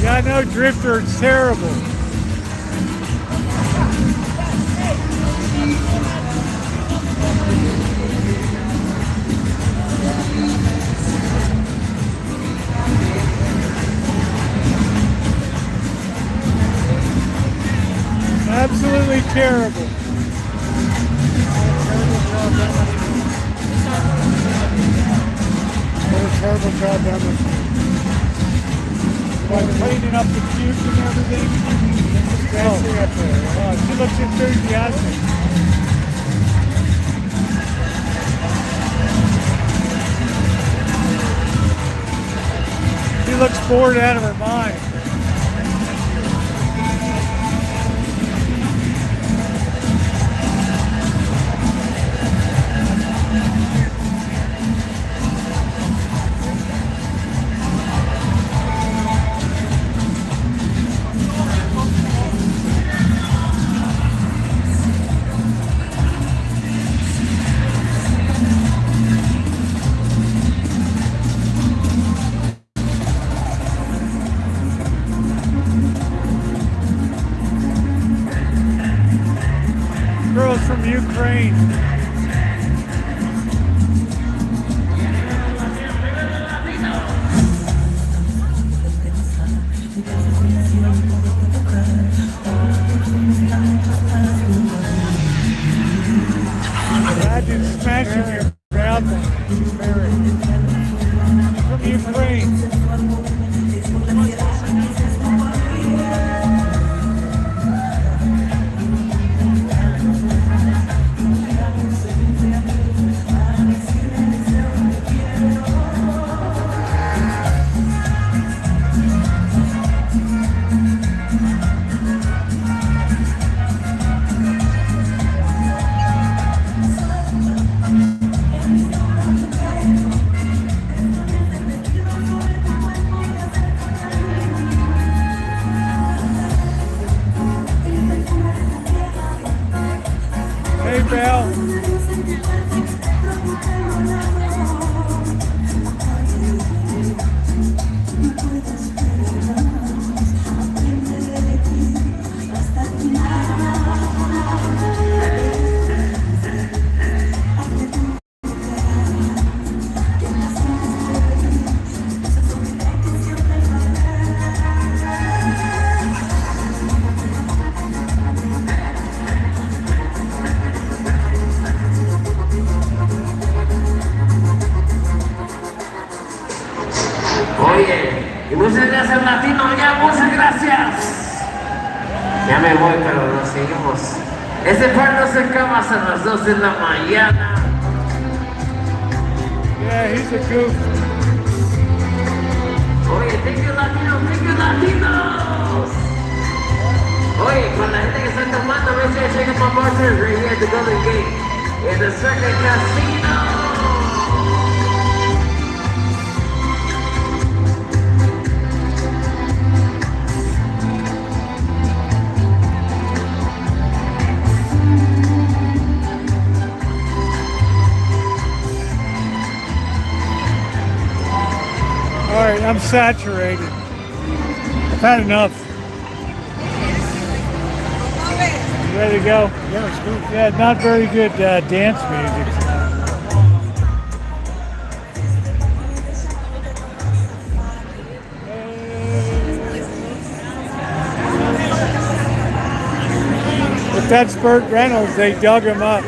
I know Drifter, it's terrible. Absolutely terrible. What a terrible job that was. Like cleaning up the cubes and everything. Oh, she looks enthusiastic. She looks bored out of her mind. Girls from Ukraine. Imagine smashing your mouth and married. From Ukraine. Hey, Belle. Oye, y muchas gracias latino, ya muchas gracias. Ya me voy, pero nos seguimos. Este par no se acaba hasta las 2 de la mañana. Yeah, he's a goof. Oye, thank you latinos. Oye, con la gente que está tomando, make sure you check out my bartenders right here at the Golden Gate. In the Circuit Casino. All right, I'm saturated. I've had enough. You ready to go? Yeah, let's go. Yeah, not very good dance music. But that's Burt Reynolds. They dug him up.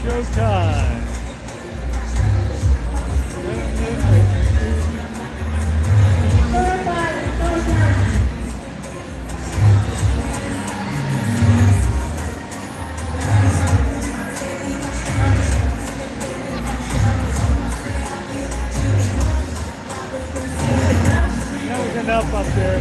Showtime. That was enough up there.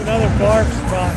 Another barf spot.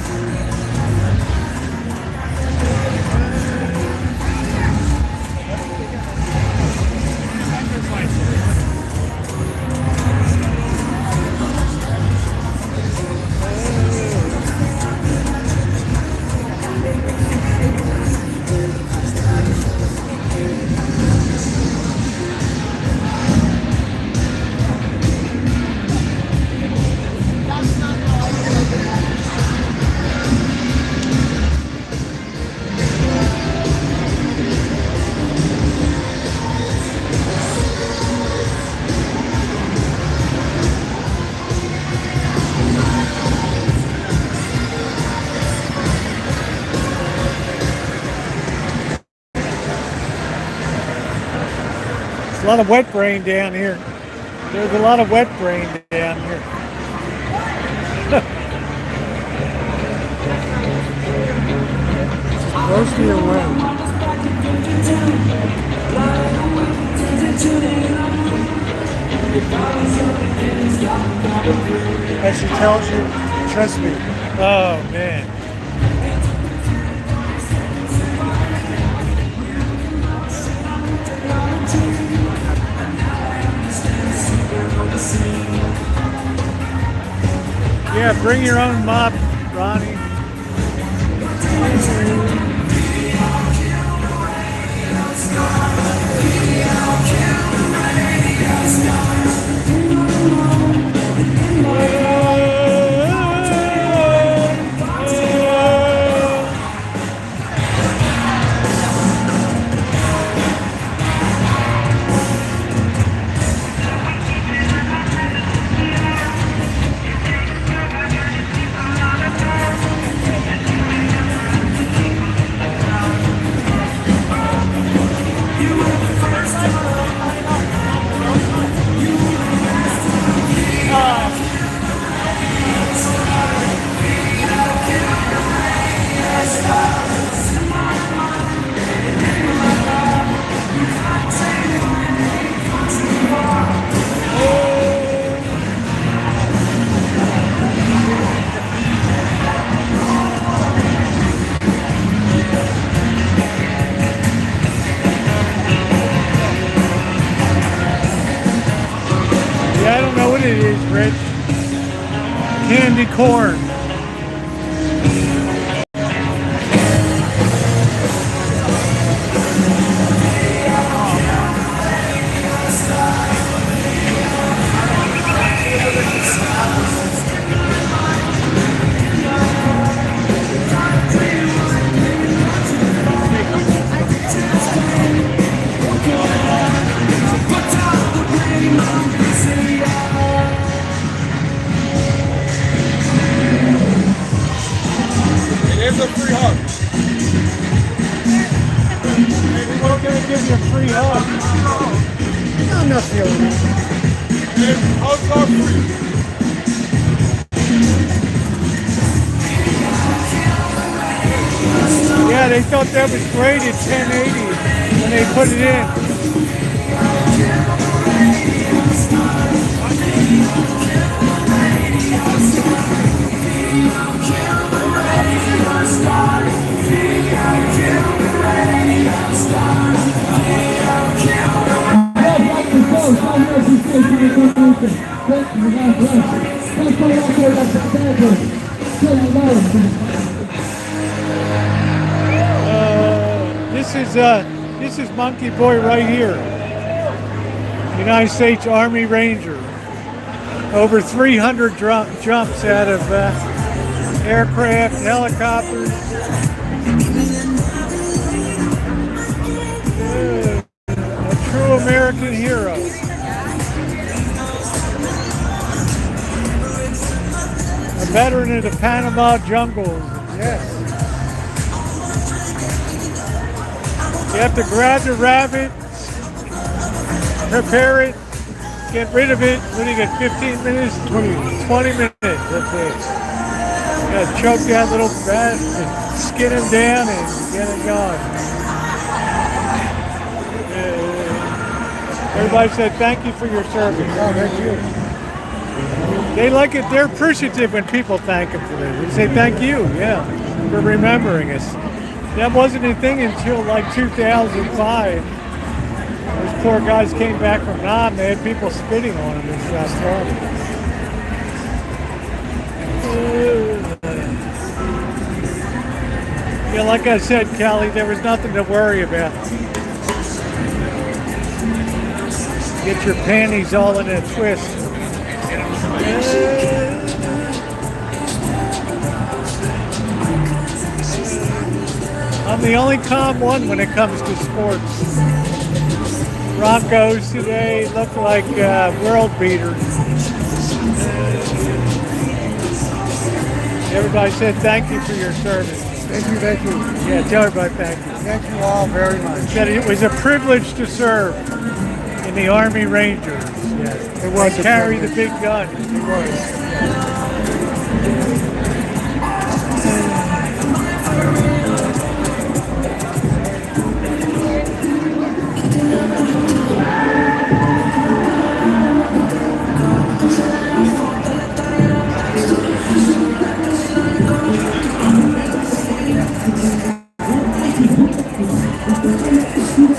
A lot of wet brain down here. There's a lot of wet brain down here. Rosie away. As she tells you, trust me. Oh man. Yeah, bring your own mop, Ronnie. Yeah, I don't know what it is, Rich. Candy corn. There's a free hug. We're gonna give you a free hug. I'm not feeling it. And hugs are free. Yeah, they thought that was great at 1080 when they put it in. This is Monkeyboy right here. United States Army Ranger. Over 300 jumps out of aircraft, helicopters. A true American hero. A veteran of the Panama jungles. Yes. You have to grab the rabbit, prepare it, get rid of it. What do you get? 15 minutes? 20 minutes. That's it. You gotta choke that little rat, skin him down, and get it going. Everybody said thank you for your service. Oh, thank you. They like it. They're appreciative when people thank them for this. They say thank you, yeah, for remembering us. That wasn't a thing until like 2005. Those poor guys came back from Nam. They had people spitting on them and stuff. Yeah, like I said, Callie, there was nothing to worry about. Get your panties all in a twist. I'm the only calm one when it comes to sports. Broncos today look like world beaters. Everybody said thank you for your service. Thank you, thank you. Yeah, tell everybody thank you. Thank you all very much. Said it was a privilege to serve in the Army Rangers. Yes. It was a carry the privilege. big gun. It was.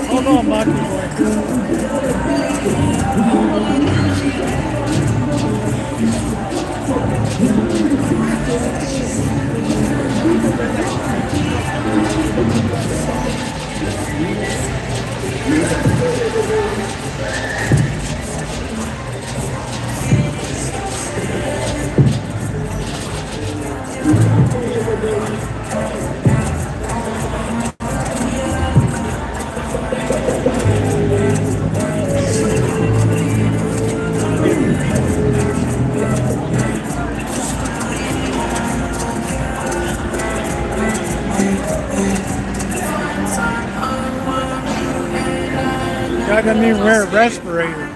Hold on, Monkeyboy. doesn't even wear a respirator.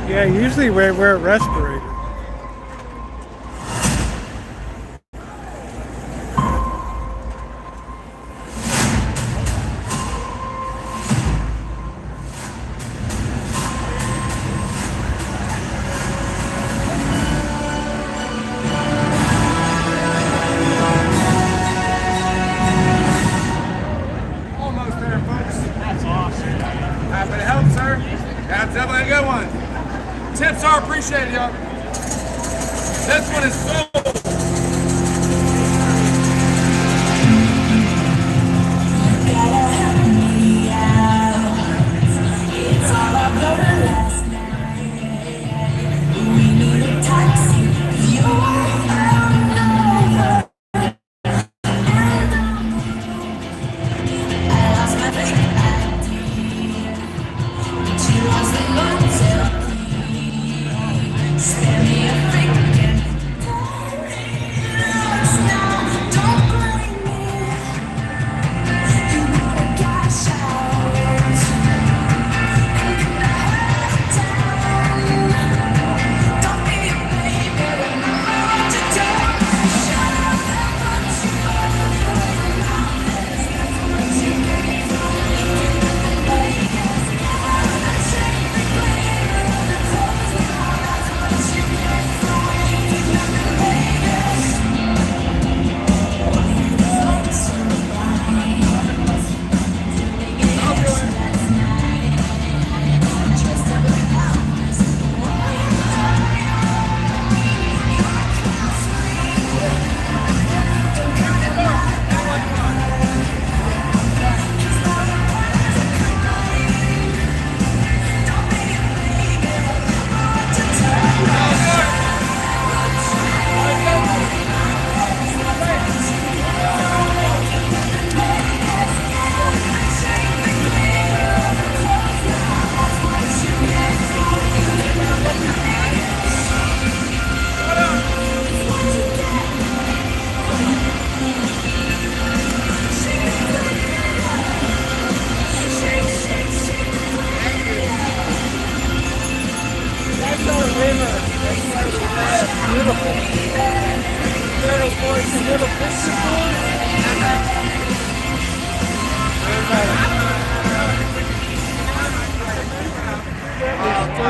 Yeah, usually we wear a respirator. Almost there, folks. That's awesome. Happy to help, sir. That's definitely a good one. Tips are appreciated, y'all. This one is sold.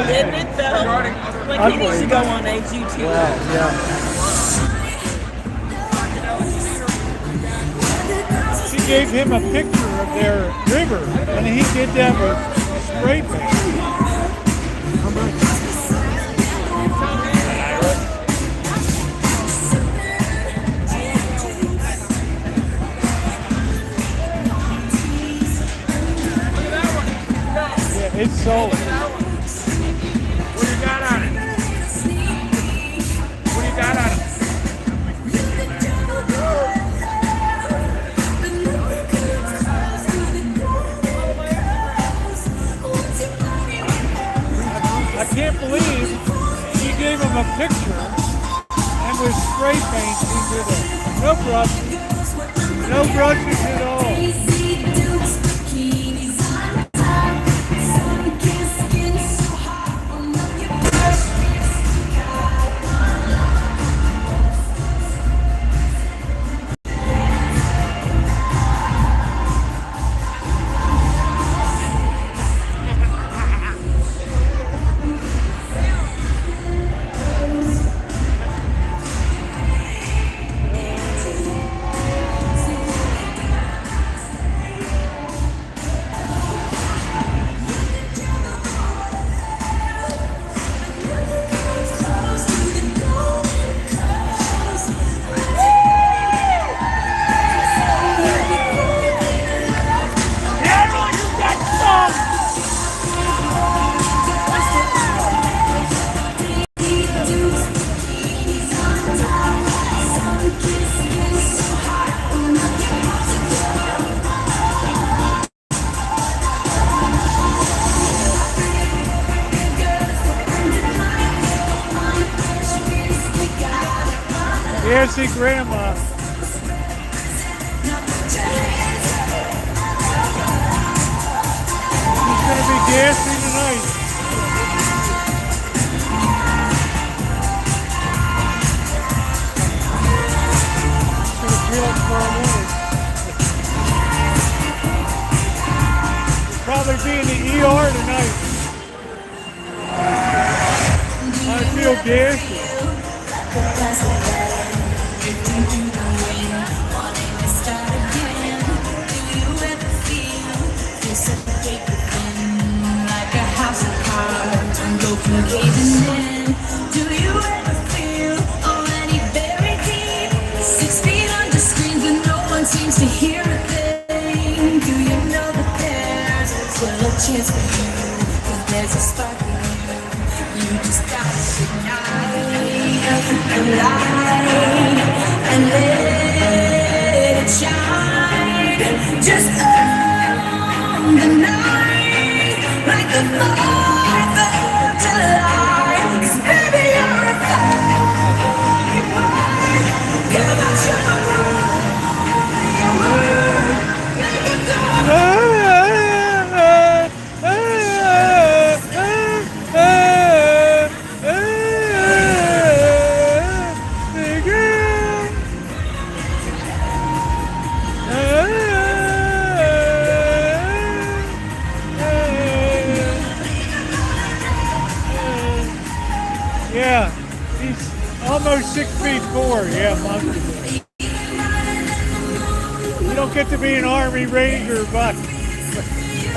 Isn't it though? Like he needs to go on HGTV. Yeah. She gave him a picture of their river, and he did that with spray paint. Yeah, it's sold. What do you got on it? What do you got on it? I can't believe she gave him a picture and with spray paint he did it. No brushes at all. Gassy grandma. She's gonna be gassy tonight. She's gonna feel it tomorrow morning. Probably be in the ER tonight. I feel gassy. Do you ever feel already buried deep? 6 feet under screens and no one seems to hear a thing. Do you know that there's still a chance for you? 'Cause there's a spark in you. You just gotta ignite the light and let it shine. Just on the night like the 4th of July. 'Cause baby, you're a fucking boy. Come on, show me your word. Make it go. Yeah, he's almost 6'4". Yeah, Monkeyboy. You don't get to be an Army Ranger, but you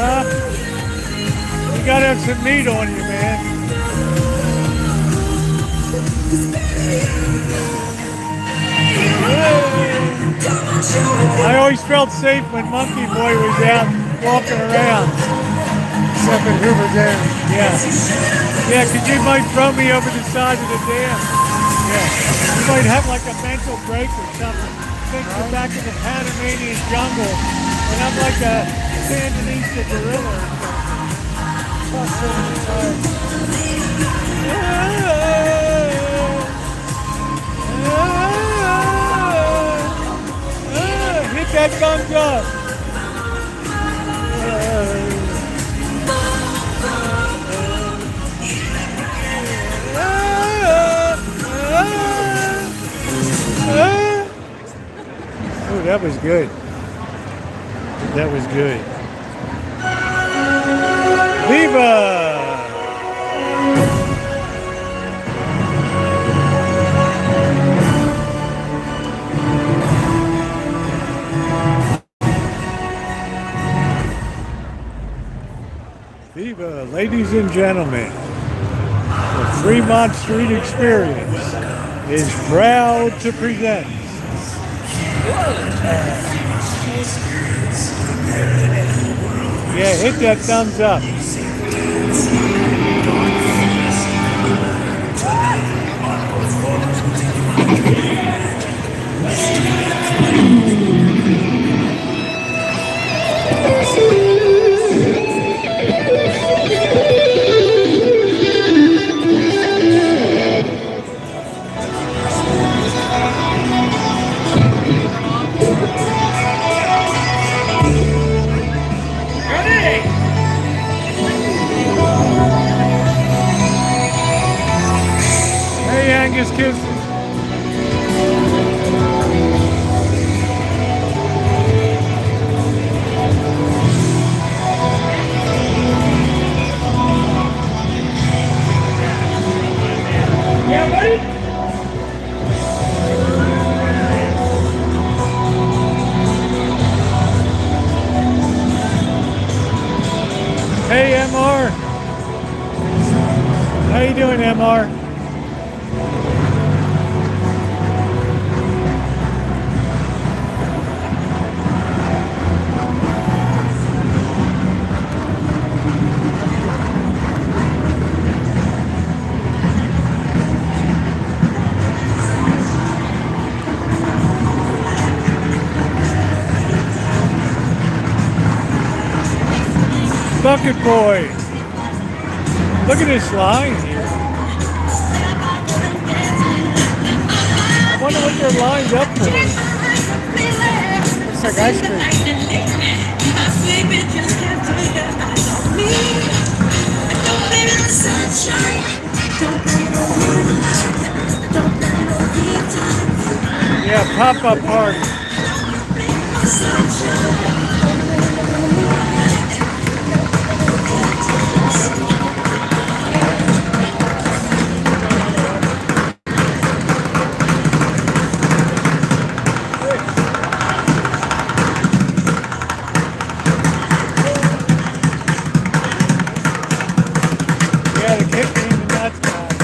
gotta have some meat on you, man. I always felt safe when Monkeyboy was out walking around. Up in Hoover Dam. Yeah. Yeah, because you might throw me over the side of the dam. Yeah. You might have like a mental break or something. Think you're back in the Panamanian jungle, and I'm like a Sandinista gorilla or something. Hit that thumbs up. Oh, that was good. That was good. Viva! Viva, ladies and gentlemen. The Fremont Street Experience is proud to present yeah, hit that thumbs up. Angus kisses. Yeah, buddy? Hey, MR. How you doing, MR? Bucket Boy. Look at this line here. wonder what they're lined up for. It's like ice cream. Yeah, pop-up party. Yeah, the kick me in the nuts, guys.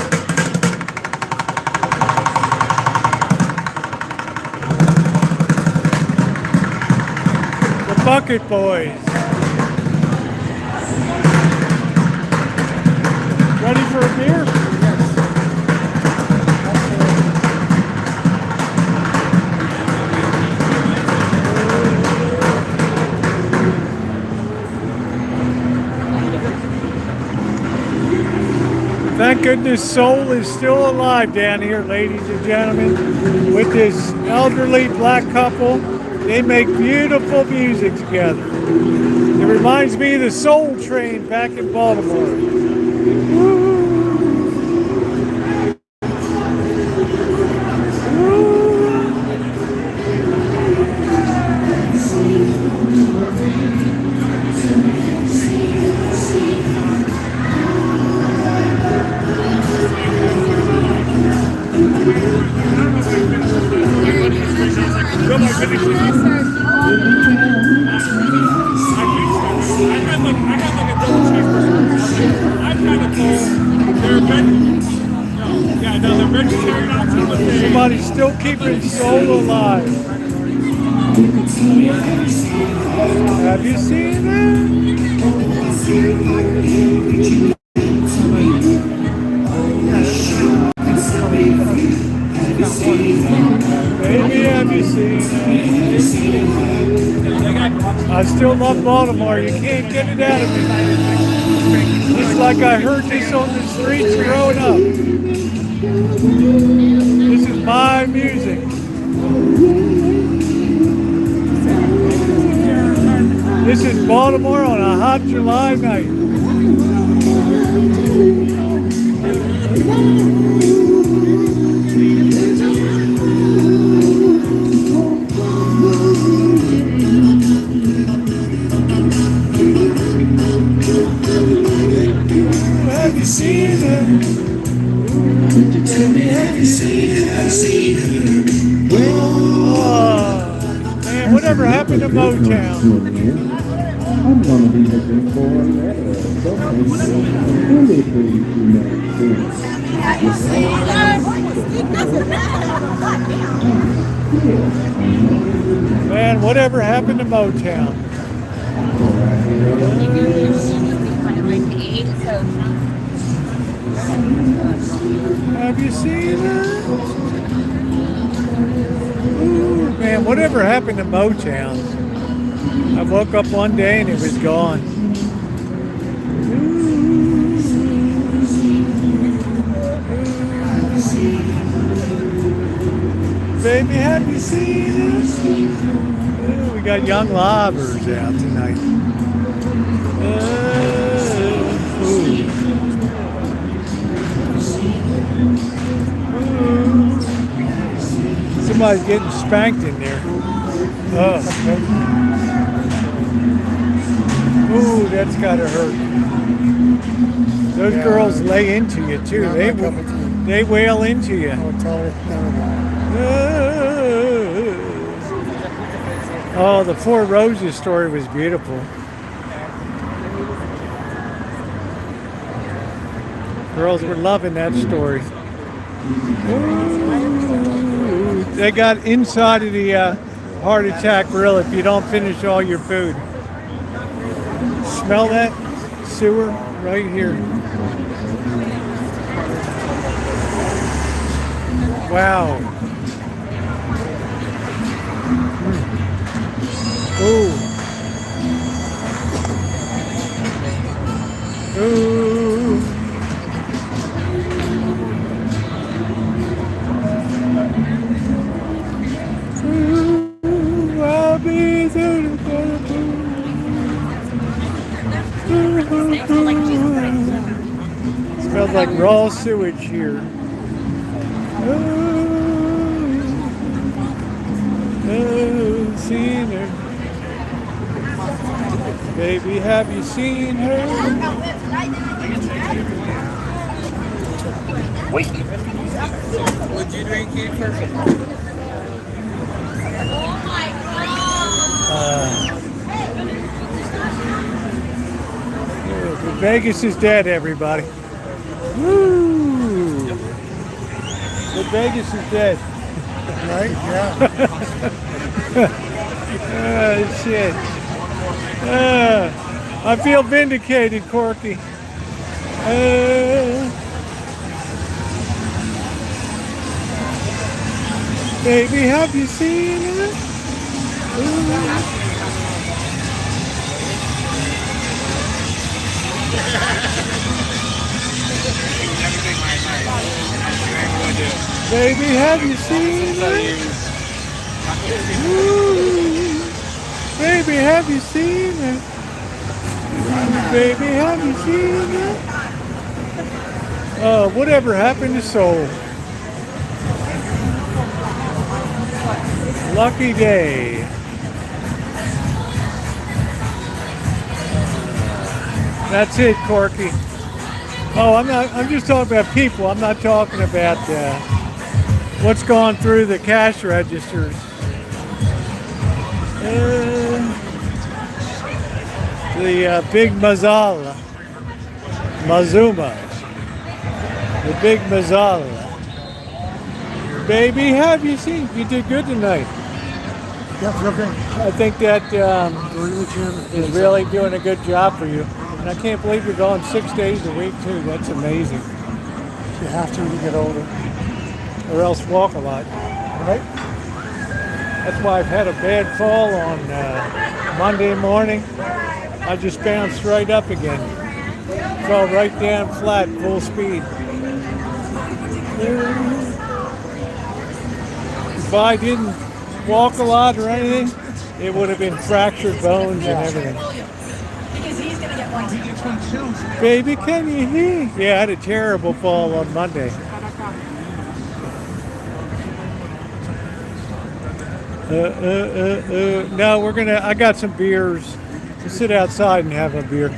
The Bucket Boys. Ready for a beer? Thank goodness Soul is still alive down here, ladies and gentlemen. With this elderly black couple, they make beautiful music together. It reminds me of the Soul Train back in Baltimore. Somebody's still keeping Soul alive. Have you seen that? Baby, have you seen that? I still love Baltimore. You can't get it out of me. It's like I heard this on the streets growing up. This is my music. This is Baltimore on a hot July night. Have you seen her? Tell me, have you seen her? Have you seen her? Man, whatever happened to Motown? I'm gonna be looking for a letter. Really please do not Man, whatever happened to Motown? Have you seen her? Ooh, man, whatever happened to Motown? I woke up one day and it was gone. Baby, have you seen us? Ooh, we got young lobbers out tonight. Somebody's getting spanked in there. Oh. Ooh, that's gotta hurt. Those girls lay into you too. They wail into you. Oh, the Four Roses story was beautiful. Girls were loving that story. Ooh, they got inside of the heart attack grill if you don't finish all your food. Smell that sewer right here. Wow. Ooh. Ooh. like raw sewage here. Oh, seen her. Baby, have you seen her? Would you drink it first? Vegas is dead, everybody. Woo! The Vegas is dead. Right? Yeah. Oh, shit. I feel vindicated, Corky. Baby, have you seen it? Baby, have you seen it? Ooh. Baby, have you seen it? Baby, have you seen it? Whatever happened to soul? Lucky day. That's it, Corky. Oh, I'm just talking about people. I'm not talking about what's gone through the cash registers. The big Mazala. Mazuma. The big Mazala. Baby, have you seen? You did good tonight. Yeah, feel great. I think that is really doing a good job for you. And I can't believe you're going 6 days a week, too. That's amazing. You have to when you get older. Or else walk a lot. Right? That's why I've had a bad fall on Monday morning. I just bounced right up again. Fell right down flat, full speed. If I didn't walk a lot or anything, it would have been fractured bones and everything. Baby, can you hear? Yeah, I had a terrible fall on Monday. No, I got some beers. We'll sit outside and have a beer.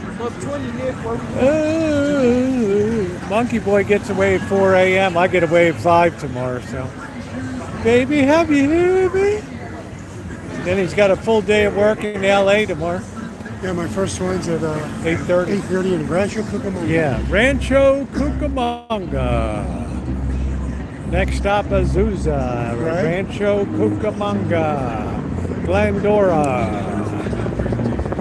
Monkeyboy gets away at 4 a.m. I get away at 5 tomorrow, so. Baby, have you heard me? Then he's got a full day of work in LA tomorrow. Yeah, my first one's at 8:30. 8:30 in Rancho, Cucamonga. Yeah, Rancho, Cucamonga. Next stop, Azusa. Right. Rancho, Cucamonga. Glendora.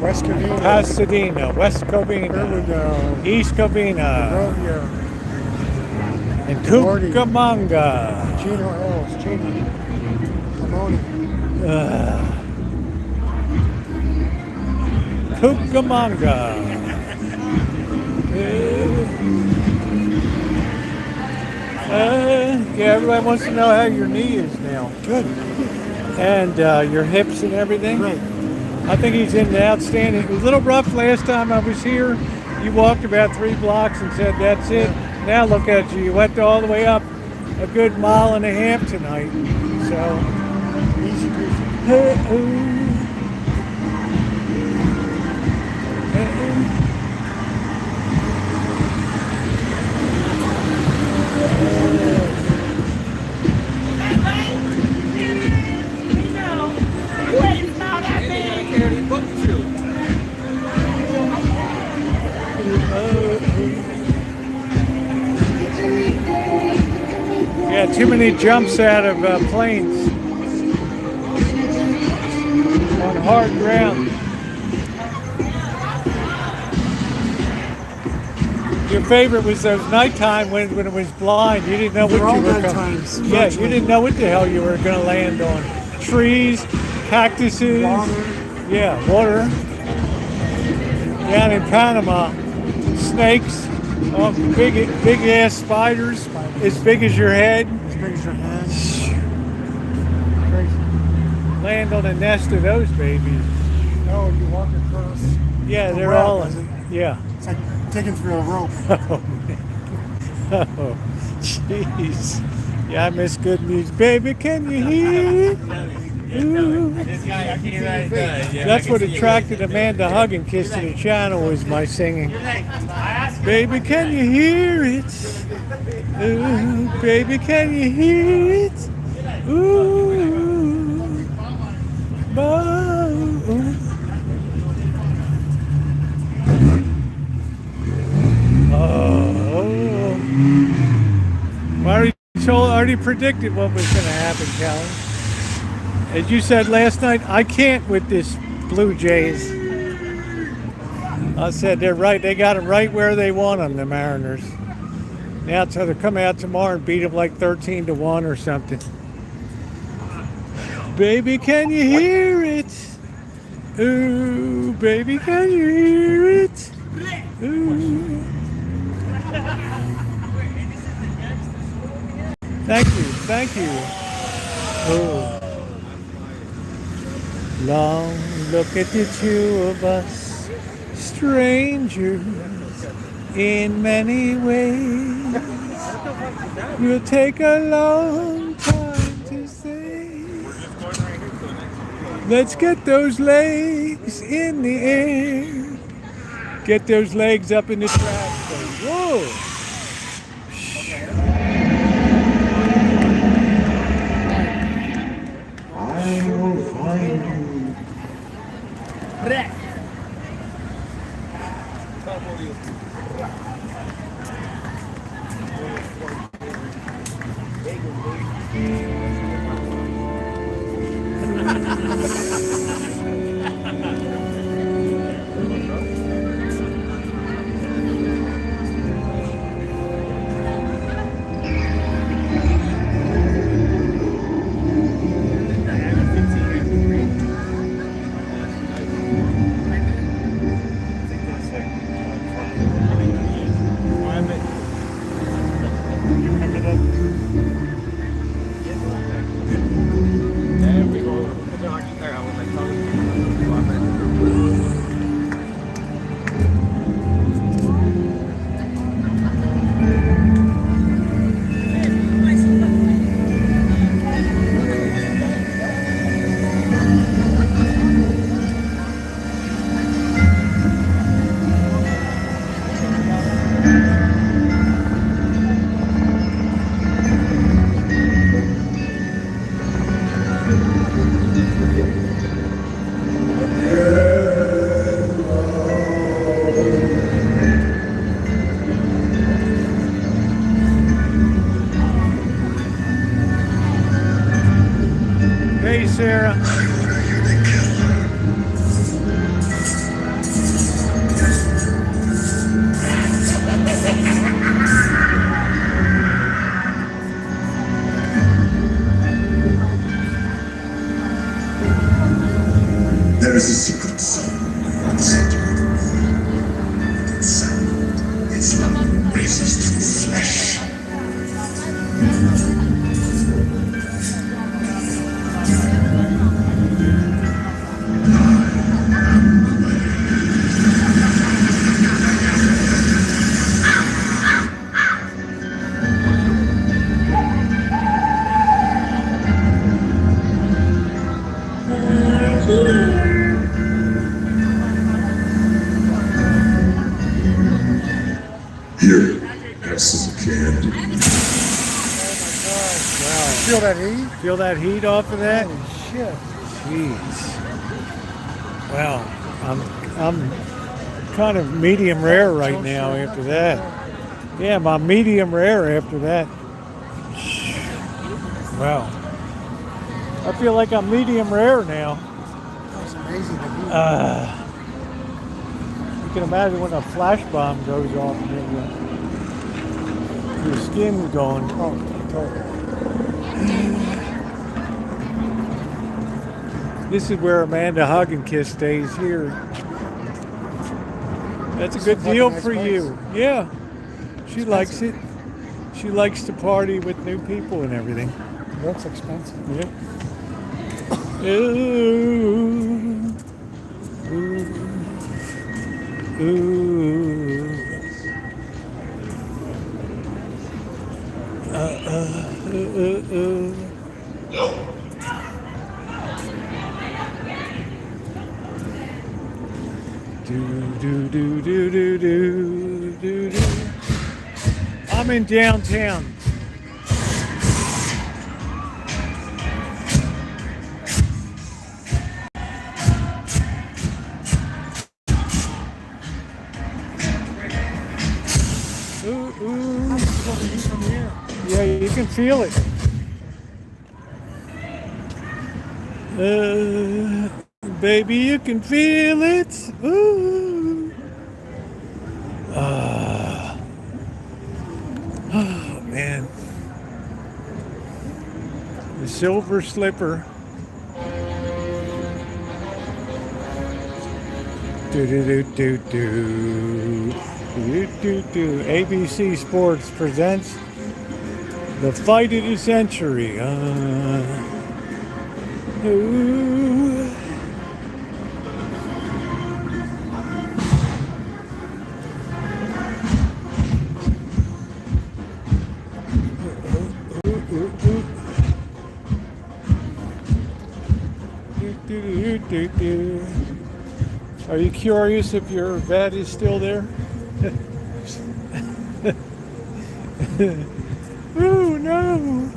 West Covina. Pasadena. West Covina. Irwindale. East Covina. Monrovia. And Gordy. Cucamonga. Chino Hills. Chino. Pomona. Cucamonga. Yeah, everybody wants to know how your knee is now. Good. And your hips and everything. Right. I think he's in the outstanding. It was a little rough last time I was here. You walked about 3 blocks and said, that's it. Now look at you. You went all the way up a good 1.5 miles tonight. So, Easy peasy. Yeah, too many jumps out of planes on hard ground. Your favorite was those nighttime when it was blind. You didn't know what They're all you were nighttimes, going. Yeah, you virtually. didn't know what the hell you were going to land on. Trees, cactuses. Water. Yeah, water. Down in Panama, snakes. Oh, big ass spiders, as big as your head. As big as your hand. Crazy. Land on a nest of those babies. No, you walk across. Yeah, the they're web, all. is it? Yeah. It's like taking through a rope. Oh, man. Oh, jeez. Yeah, I miss good music. Baby, can you hear it? Ooh. That's what attracted a man to Hug and Kiss to the channel was my singing. Baby, can you hear it? Ooh, baby, can you hear it? Ooh. Oh. I already predicted what was going to happen, Callie. As you said last night, I can't with this Blue Jays. I said they're right. They got them right where they want them, the Mariners. Now so they'll come out tomorrow and beat them like 13-1 or something. Baby, can you hear it? Ooh, baby, can you hear it? Ooh. Thank you. Oh. Long look at the two of us, strangers in many ways. We'll take a long time to say, let's get those legs in the air. Get those legs up in the trash can. Whoa! I will find you. Hey, Sarah. There is a secret sound in the center. Its sound, its love races through flesh. Here, have some candy. Feel that heat? Feel that heat off of that? Holy shit. Jeez. Well, I'm kind of medium rare right now after that. Yeah, I'm medium rare after that. Wow. I feel like I'm medium rare now. That's amazing. The heat. You can imagine when a flash bomb goes off and your skin's going. Oh, totally. This is where Amanda Hug and Kiss stays here. That's a good deal for you. Yeah. She likes it. She likes to party with new people and everything. That's expensive. Yeah. Ooh. Ooh. Ooh. Do. I'm in downtown. Ooh. Yeah, you can feel it. Baby, you can feel it. Ooh. Oh, man. The silver slipper. Do. ABC Sports presents the fight of the century. Ooh. Are you curious if your vet is still there? Oh no!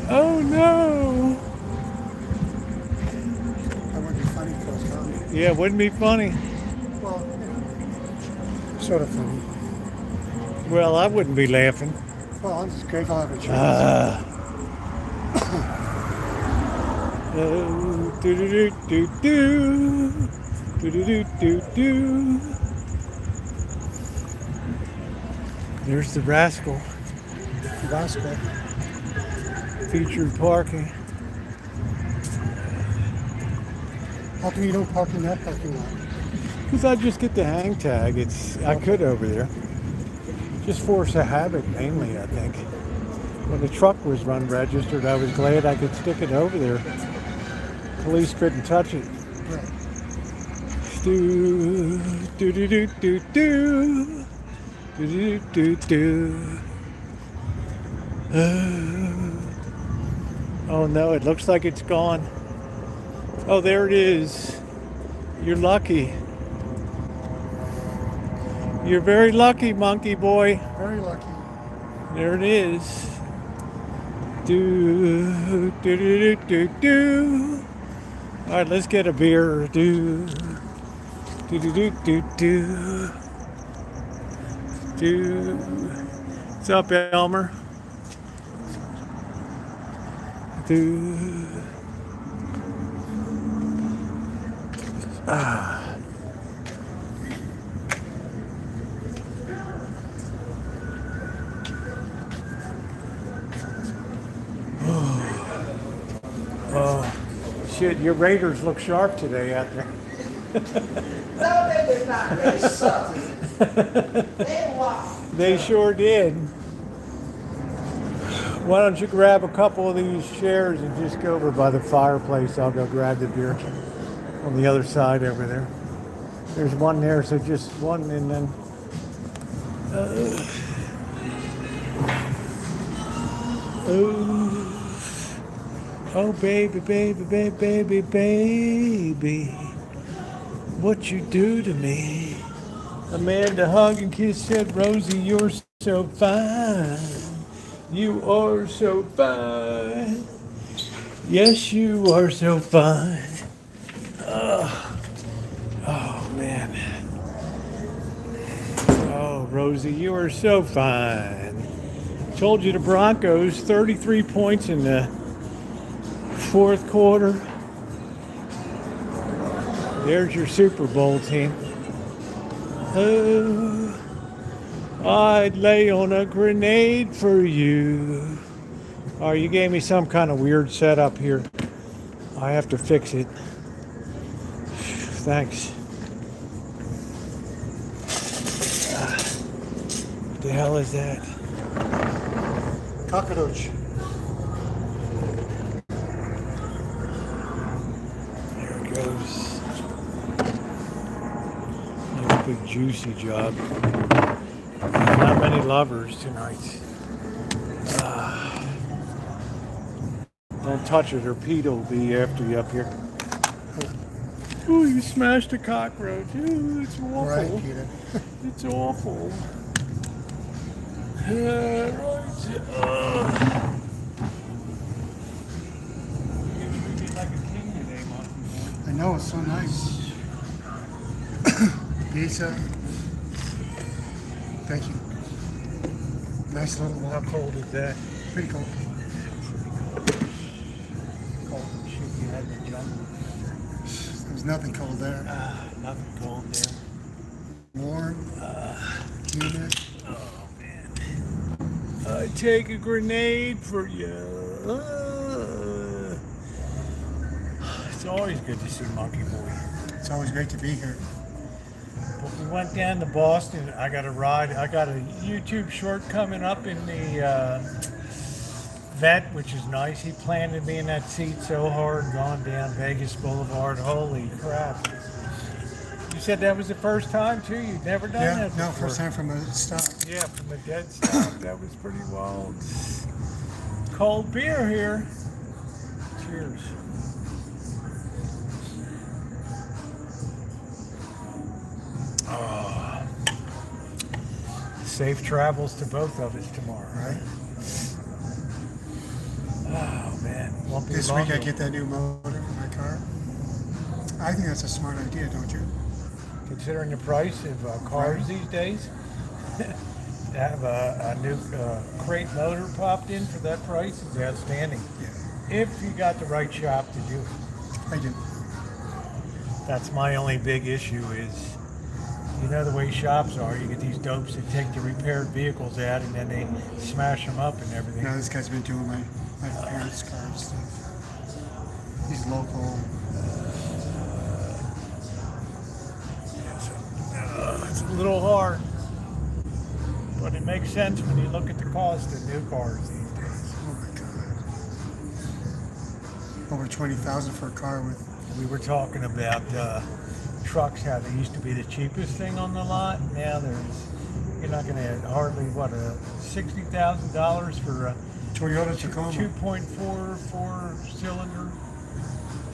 Oh no! That would be funny for us, huh? Yeah, it wouldn't be funny. Well, sort of funny. Well, I wouldn't be laughing. Well, I'm just grateful I have a chance. There's the Rascal. Rascal. Featured parking. How come you don't park in that parking lot? Because I just get the hang tag. I could over there. Just force a habit, mainly, I think. When the truck was unregistered, I was glad I could stick it over there. Police couldn't touch it. Right. Oh no, it looks like it's gone. Oh, there it is. You're lucky. You're very lucky, Monkeyboy. Very lucky. There it is. Do. All right, let's get a beer. What's up, Elmer? Oh, shit, your Raiders look sharp today out there. No, they did not. They sucked. They lost. They sure did. Why don't you grab a couple of these chairs and just go over by the fireplace? I'll go grab the beer on the other side over there. There's one there, so just one and then... Oh, baby, baby, baby, baby, baby. What you do to me? Amanda hugged and kissed, said, Rosie, you're so fine. You are so fine. Yes, you are so fine. Oh, man. Oh, Rosie, you are so fine. Told you the Broncos, 33 points in the fourth quarter. There's your Super Bowl team. Oh, I'd lay on a grenade for you. Oh, you gave me some kind of weird setup here. I have to fix it. Thanks. What the hell is that? Cockroach. There it goes. Nice big juicy job. Not many lovers tonight. Don't touch it or Pete will be after you up here. Ooh, you smashed a cockroach. Ooh, it's awful. Right, Peter. It's awful. Like a king today, Monkeyboy. I know, it's so nice. Pizza. Thank you. Nice little How walk. cold is that? Pretty cold. Cold and shit. You had the jungle. There's nothing cold there. Nothing cold there. Warm. Humid. Oh man. I take a grenade for you. It's always good to see Monkeyboy. It's always great to be here. But we went down to Boston. I got a ride. I got a YouTube short coming up in the vet, which is nice. He planted me in that seat so hard, gone down Vegas Boulevard. Holy crap. You said that was the first time too? You'd never done that before? No, first time from a stop. Yeah, from a dead stop. That was pretty wild. Cold beer here. Cheers. Oh. Safe travels to both of us tomorrow, right? Oh man, won't be This long week I though. get that new motor for my car. I think that's a smart idea, don't you? Considering the price of cars these days, to have a new crate motor popped in for that price is outstanding. Yeah. If you got the right shop to do it. I do. That's my only big issue is, you know the way shops are, you get these dopes that take the repaired vehicles out and then they smash them up and everything. No, this guy's been doing my parents' car and stuff. He's local. It's a little hard, but it makes sense when you look at the cost of new cars these days. Oh my God. Over 20,000 for a car with. We were talking about trucks, how they used to be the cheapest thing on the lot. Now you're not going to have hardly, $60,000 for a Toyota Tacoma. 2.4 4-cylinder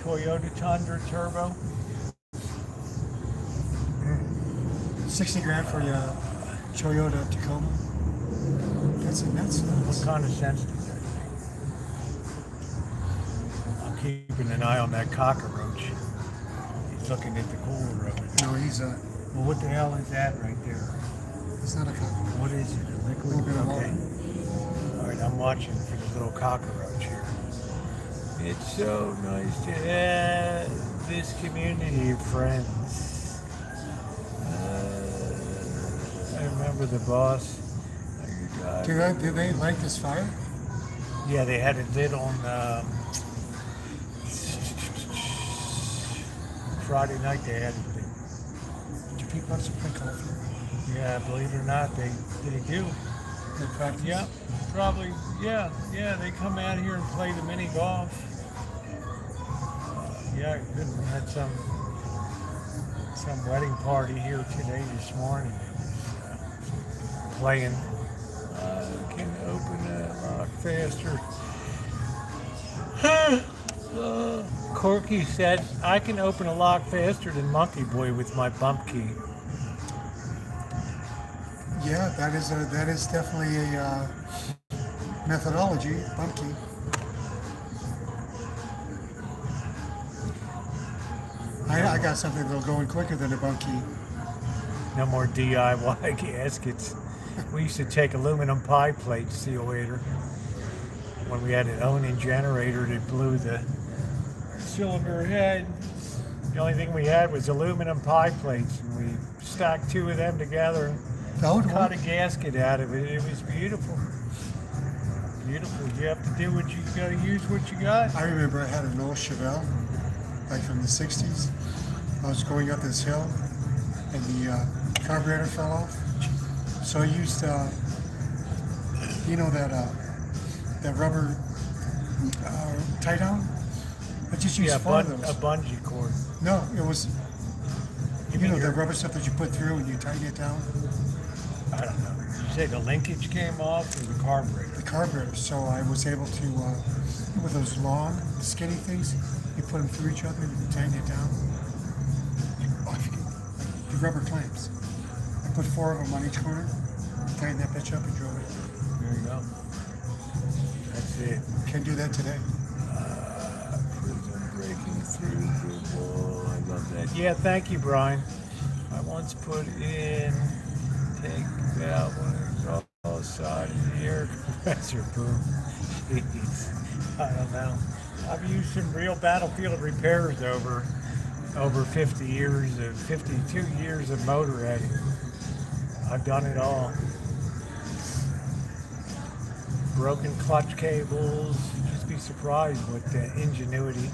Toyota Tundra Turbo. 60 grand for your Toyota Tacoma. That's nuts. What kind of sense does that make? I'm keeping an eye on that cockroach. He's looking at the cooler of it. No, he's Well, what the hell is that right there? It's not a cockroach. What is it? A liquid? Little bit of Okay. All right, I'm watching for the little cockroach here. It's so nice to have this community of friends. I remember the boss. Do they light this fire? Yeah, they had it lit on Friday night. They had it lit. Do people also play golf here? Yeah, believe it or not, they do. They practice? Yeah, probably. Yeah. They come out here and play the mini golf. Yeah, we had some wedding party here today this morning. Playing. Can open that lock faster. Corky said, I can open a lock faster than Monkeyboy with my bump key. Yeah, that is definitely a methodology, bump key. I got something that'll go in quicker than a bump key. No more DIY gaskets. We used to take aluminum pie plates, see you later. When we had an Onan generator that blew the cylinder head, the only thing we had was aluminum pie plates, and we stacked two of them together and cut a gasket out of it. It was beautiful. Beautiful. You have to do what you got to use what you got. I remember I had an old Chevelle, like from the 60s. I was going up this hill, and the carburetor fell off. So I used, that rubber tie down. I just used four of those. A bungee cord. No, it was, the rubber stuff that you put through and you tighten it down. I don't know. Did you say the linkage came off or the carburetor? The carburetor. So I was able to, with those long, skinny things, you put them through each other and you can tighten it down. the rubber clamps. I put 4 of them on each corner, tightened that bitch up and drove it. There you go. That's it. Can't do that today. Prison breaking through the wall. I love that. Yeah, thank you, Brian. I once put in, take that one all side of the air compressor boom. Jeez. I don't know. I've used some real battlefield repairs over 52 years of motorheading. I've done it all. Broken clutch cables. You'd just be surprised with the ingenuity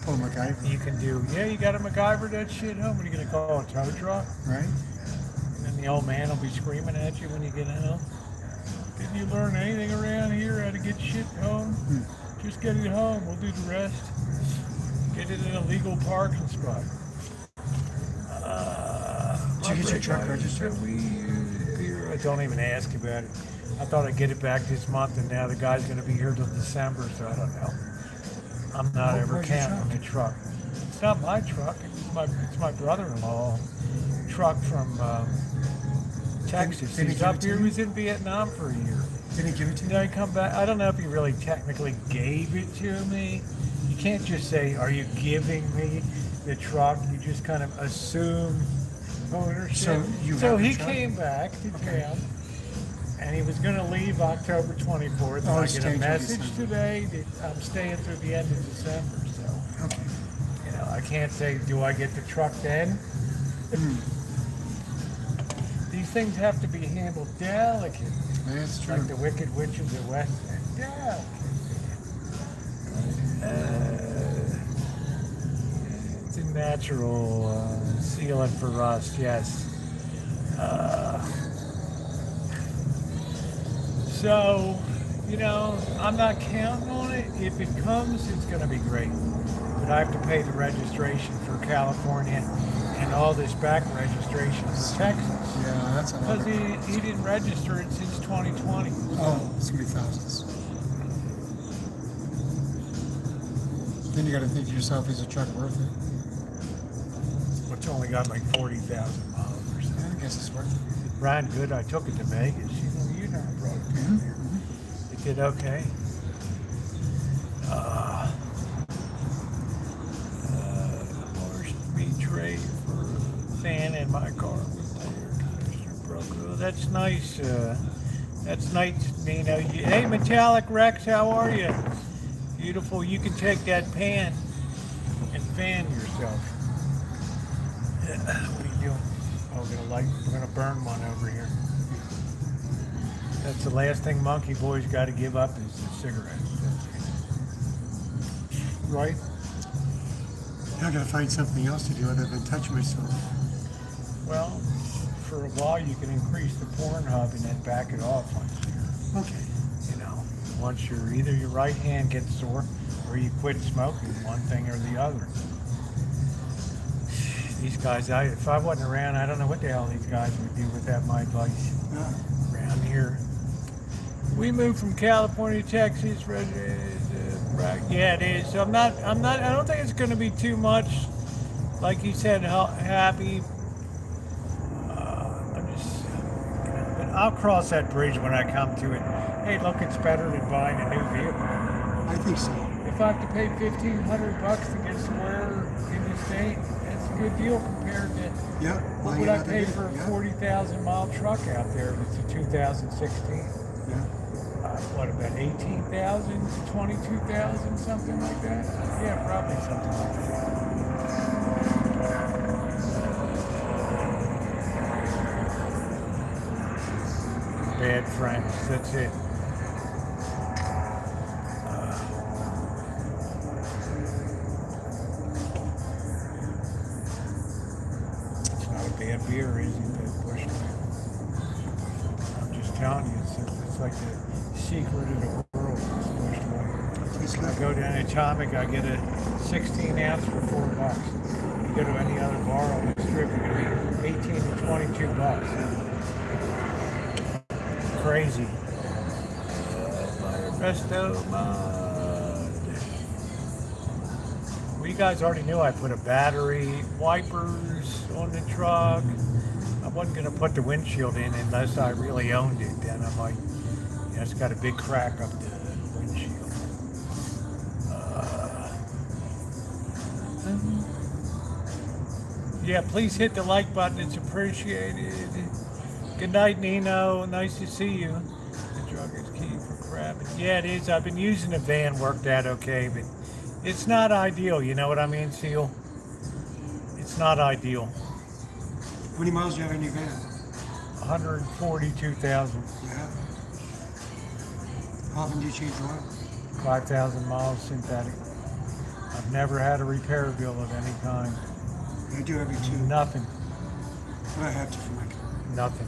Pull MacGyver. you can do. Yeah, you got to MacGyver that shit home. What are you going to call a tow truck? Right? And then the old man will be screaming at you when you get home. Didn't you learn anything around here how to get shit home? Just get it home. We'll do the rest. Get it in a legal parking spot. Did you get your truck registered? Don't even ask about it. I thought I'd get it back this month, and now the guy's going to be here till December, so I don't know. I'm not ever where's your counting the truck. It's not my truck. It's my brother-in-law truck from Texas. Did he He's give up it to here. He you? was in Vietnam for a year. Did he give it to you? Did I come back? I don't know if he really technically gave it to me. You can't just say, "Are you giving me the truck?" You just kind of assume ownership. So you So have the he truck? came back to town, and he was going to leave October 24th. Oh, And I it's get a staying till message December. today that I'm staying through the end of December. So, Okay. I can't say, "Do I get the truck then?" These things have to be handled delicately. That's true. Like the Wicked Witch of the West End. Yeah. It's a natural sealant for rust, yes. So, I'm not counting on it. If it comes, it's going to be great. But I have to pay the registration for California and all this back registration for Texas. Yeah, that's a lot. Because he didn't register it since 2020. Oh, it's going to be thousands. Then you got to think to yourself, is a truck worth it? It's only got like 40,000 miles or something. I guess it's worth it. Ran good. I took it to Vegas. You know, I brought it down here. It did okay. Speed tray for a fan in my car with the air conditioner broke. Oh, that's nice. That's nice, Nino. Hey, Metallic Rex, how are you? Beautiful. You can take that pan and fan yourself. What are you doing? Oh, we're gonna burn one over here. That's the last thing Monkeyboy's got to give up is the cigarettes. Right? I got to find something else to do other than touch myself. Well, for a while you can increase the Pornhub and then back it off once Okay. once either your right hand gets sore or you quit smoking, one thing or the other. These guys, if I wasn't around, I don't know what the hell these guys would do without my advice around here. We moved from California to Texas. Yeah, it is. So I don't think it's going to be too much. Like you said, happy. But I'll cross that bridge when I come to it. Hey, look, it's better than buying a new vehicle. I think so. If I have to pay $1,500 to get somewhere in the state, that's a good deal compared to what would I pay for a 40,000 mile truck out there if it's a 2016? Yeah. What, about 18,000 to 22,000, something like that? Yeah, probably something like that. Bad friends, that's it. It's not a bad beer, is it? That Bushman. I'm just telling you, it's like the secret of the world. I go to an Atomic, I get a 16 ounce for $4. You go to any other bar on the strip, you're going to be 18 to 22 bucks. Crazy. Resto Mod. We you guys already knew I put a battery, wipers on the truck. I wasn't going to put the windshield in unless I really owned it. Then I'm like, yeah, it's got a big crack up the windshield. Yeah, please hit the like button. It's appreciated. Good night, Nino. Nice to see you. The drug is key for crabbing. Yeah, it is. I've been using the van, worked out okay, but it's not ideal. You know what I mean, Seal? It's not ideal. How many miles do you have in your van? 142,000. Yeah. How often do you change oil? 5,000 miles synthetic. I've never had a repair bill of any kind. I do every 2. Nothing. But I have to for my car. Nothing.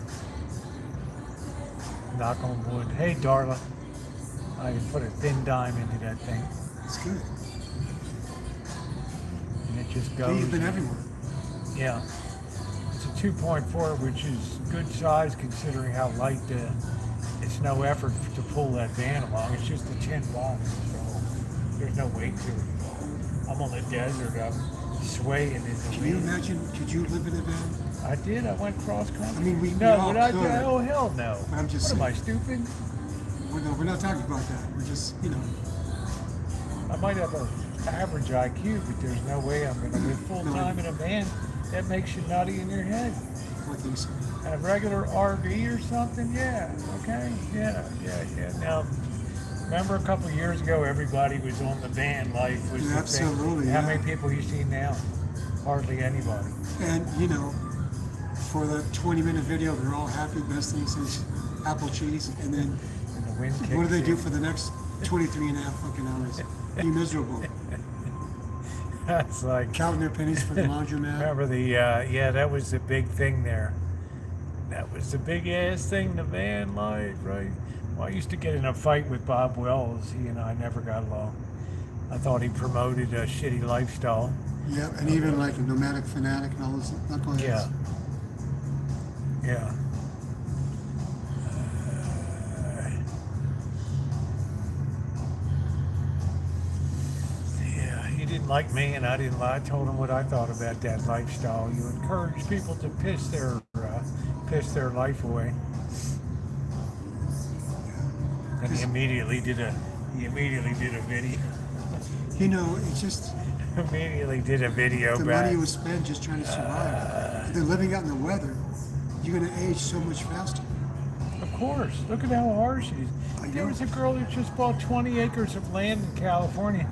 Knock on wood. Hey, Darla. I can put a thin dime into that thing. It's good. And it just Yeah, goes. you've been everywhere. Yeah. It's a 2.4, which is good size considering how light it's no effort to pull that van along. It's just a tin box, so there's no weight to it. I'm on the desert. I'm swaying in the Can you wind. imagine, could you live in a van? I did. I went cross country. I mean, we no, all would I? could. Oh hell no! But I'm just What am I saying. stupid? We're not talking about that. We're just, I might have an average IQ, but there's no way I'm going to live full time in a van. That makes you nutty in your head. I think so. A regular RV or something, yeah. Okay, yeah. Now, remember a couple of years ago, everybody was on the van life. Was the Absolutely. thing. How Yeah. many people you see now? Hardly anybody. And, for the 20-minute video, they're all happy, best thing since apple cheese. And then And the wind what do kicks they do in. for the next 23 and a half fucking hours? Be miserable. That's like Counting their pennies for the laundromat. remember that was the big thing there. That was the big ass thing, the van life, right? Well, I used to get in a fight with Bob Wells. He and I never got along. I thought he promoted a shitty lifestyle. Yeah, and even like a nomadic fanatic and all those knuckleheads. Yeah. He didn't like me, and I didn't lie. I told him what I thought about that lifestyle. You encourage people to piss their life away. And he immediately did a video. It's just Immediately did a video the back. money you would spend just trying to survive. If they're living out in the weather, you're going to age so much faster. Of course. Look at how hard she is. There was a girl that just bought 20 acres of land in California,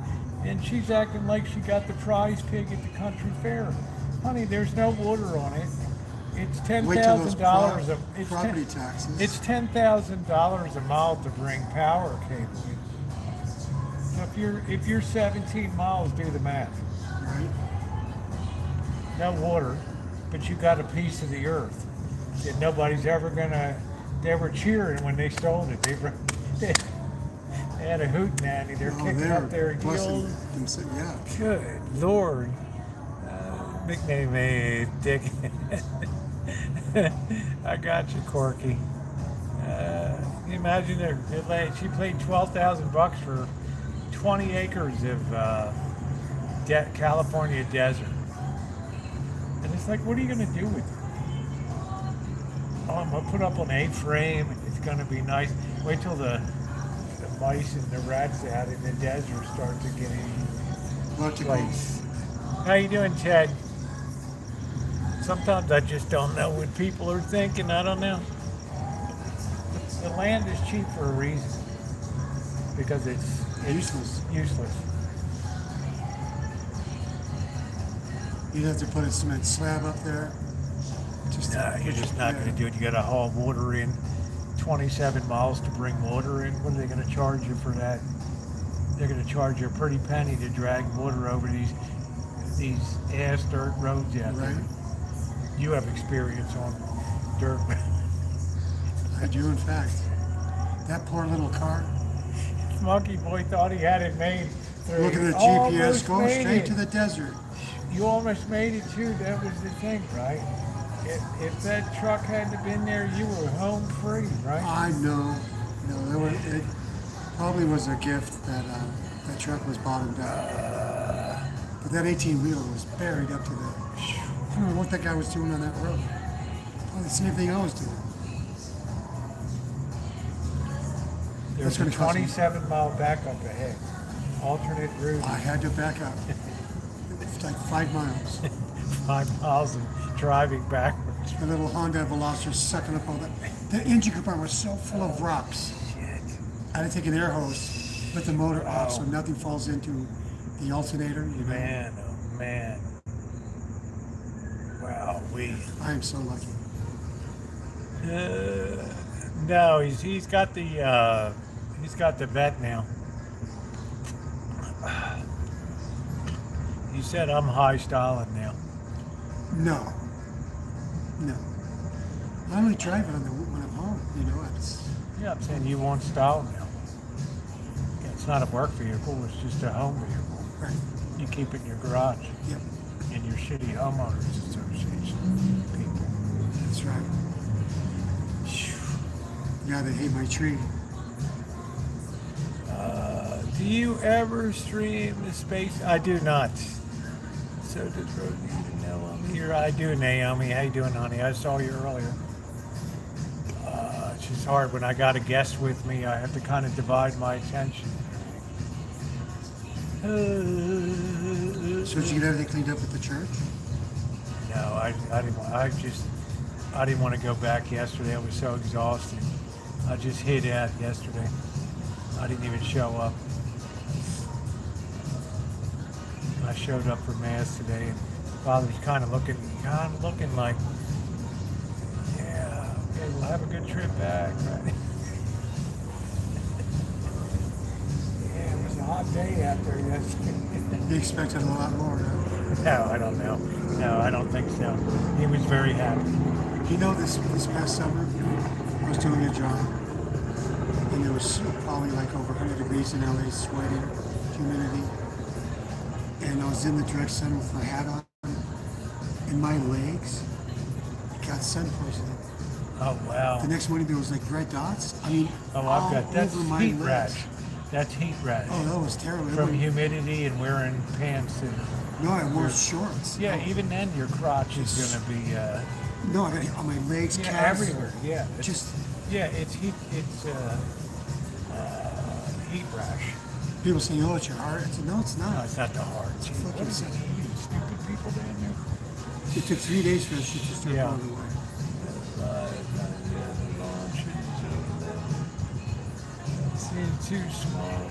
and she's acting like she got the prize pig at the country fair. Honey, there's no water on it. It's $10,000 property taxes. It's $10,000 a mile to bring power cable in. So if you're 17 miles, do the math. Right. No water, but you got a piece of the earth that nobody's ever gonna. They were cheering when they sold it. They had a hootenanny. They're kicking up their heels. Yeah. Good Lord. Nickname me Dick. I got you, Corky. Can you imagine she paid $12,000 for 20 acres of California desert. And it's like, what are you going to do with it? Oh, I'm going to put up an A-frame. It's going to be nice. Wait till the mice and the rats out in the desert start to get in place. How you doing, Ted? Sometimes I just don't know what people are thinking. I don't know. The land is cheap for a reason. Because it's useless. You'd have to put a cement slab up there. You're just not going to do it. You got to haul water in 27 miles to bring water in. What are they going to charge you for that? They're going to charge you a pretty penny to drag water over these ass dirt roads out there. Right. You have experience on dirt. I do, in fact. That poor little car. Monkeyboy thought he had it made. Look at the GPS, go straight to the desert. You almost made it too. That was the thing, right? If that truck hadn't been there, you were home free, right? I know. It probably was a gift that that truck was bottomed out. But that 18-wheeler was buried up to the... I don't know what that guy was doing on that road. Probably the same thing I was doing. There's a gonna cost me- 27-mile backup ahead. Alternate route. I had to back up. It's like 5 miles. 5 miles and driving backwards. The little Honda Veloster sucking up all that. The engine compartment was so full of rocks. I had to take an air hose, let the motor off so nothing falls into the alternator. You know? Man, oh man. Wow, I am so lucky. No, he's got the vet now. He said I'm high styling now. No. I only drive it when I'm home. You know, it's. Yeah, I'm saying you want style now. It's not a work vehicle, it's just a home vehicle. Right. You keep it in your garage. Yep. In your shitty homeowners association people. That's right. Yeah, they hate my tree. Do you ever stream the space? I do not. So does Rosie even know I'm here? I do, Naomi. How you doing, honey? I saw you earlier. It's just hard when I got a guest with me. I have to kind of divide my attention. So did you get everything cleaned up at the church? No, I didn't want to go back yesterday. I was so exhausted. I just hid out yesterday. I didn't even show up. I showed up for mass today, and Father's kind of looking like, yeah, okay, we'll have a good trip back, right? Yeah, it was a hot day out there yesterday. He expected a lot more, huh? No, I don't know. No, I don't think so. He was very happy. You know, this past summer, I was doing a job, and there was probably like over 100 degrees in LA, sweating, humidity. And I was in the direct sun with my hat on, and my legs got sun poisoning. Oh, wow. The next morning there was like red dots. I mean, I've got that's over my heat legs. rash. That's heat rash. Oh, that was terrible. From humidity and wearing pants and. No, I wore shorts. Yeah, Oh. even then your crotch is going to be. No, I got it on my legs, Yeah, calves. everywhere. Yeah. Just. Yeah, it's heat. It's heat rash. People say, "Oh, it's your heart." I said, "No, it's not." No, it's not the heart. It's What fucking is it? You stupid people down there. It took 3 days for that shit to start going away. Seems too small.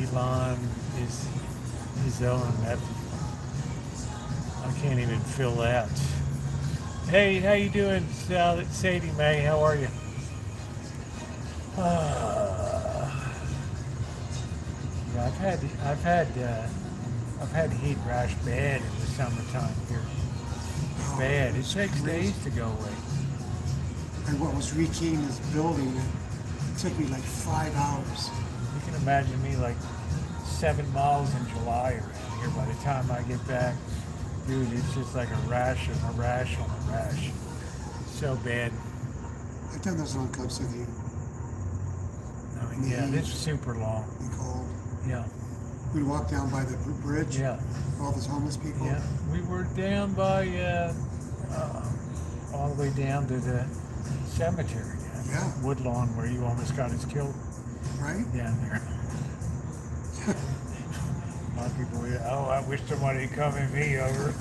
Elon is his own. I can't even fill that. Hey, how you doing, Sadie Mae? How are you? Yeah, I've had heat rash bad in the summertime here. Bad. It takes days to go away. And what was rekeying this building, it took me like 5 hours. You can imagine me like 7 miles in July around here. By the time I get back, dude, it's just like a rash on a rash on a rash. So bad. I've done those long clips with you. I mean, yeah, this is super long. And cold. Yeah. We'd walk down by the bridge. Yeah. All those homeless people. Yeah. We were down by all the way down to the cemetery. Yeah. Woodlawn, where you almost got us killed. Right? Down there. Monkeyboy. Oh, I wish somebody would come and me over.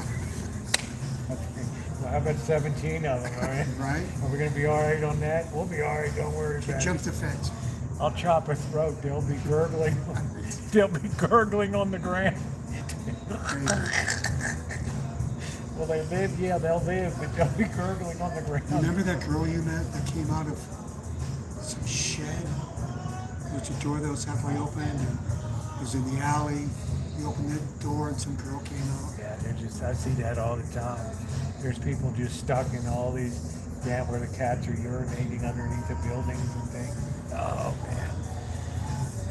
Well, how about 17 of them, all right? Right. Are we going to be all right on that? We'll be all right, don't worry about it. Jump the fence. I'll chop a throat. They'll be gurgling. They'll be gurgling on the ground. Well, they live, yeah, they'll live, but they'll be gurgling on the ground. Remember that girl you met that came out of some shed? There's a door that was halfway open and it was in the alley. You opened the door and some girl came out. Yeah, they're just, I see that all the time. There's people just stuck in all these, down where the cats are urinating underneath the buildings and things. Oh, man.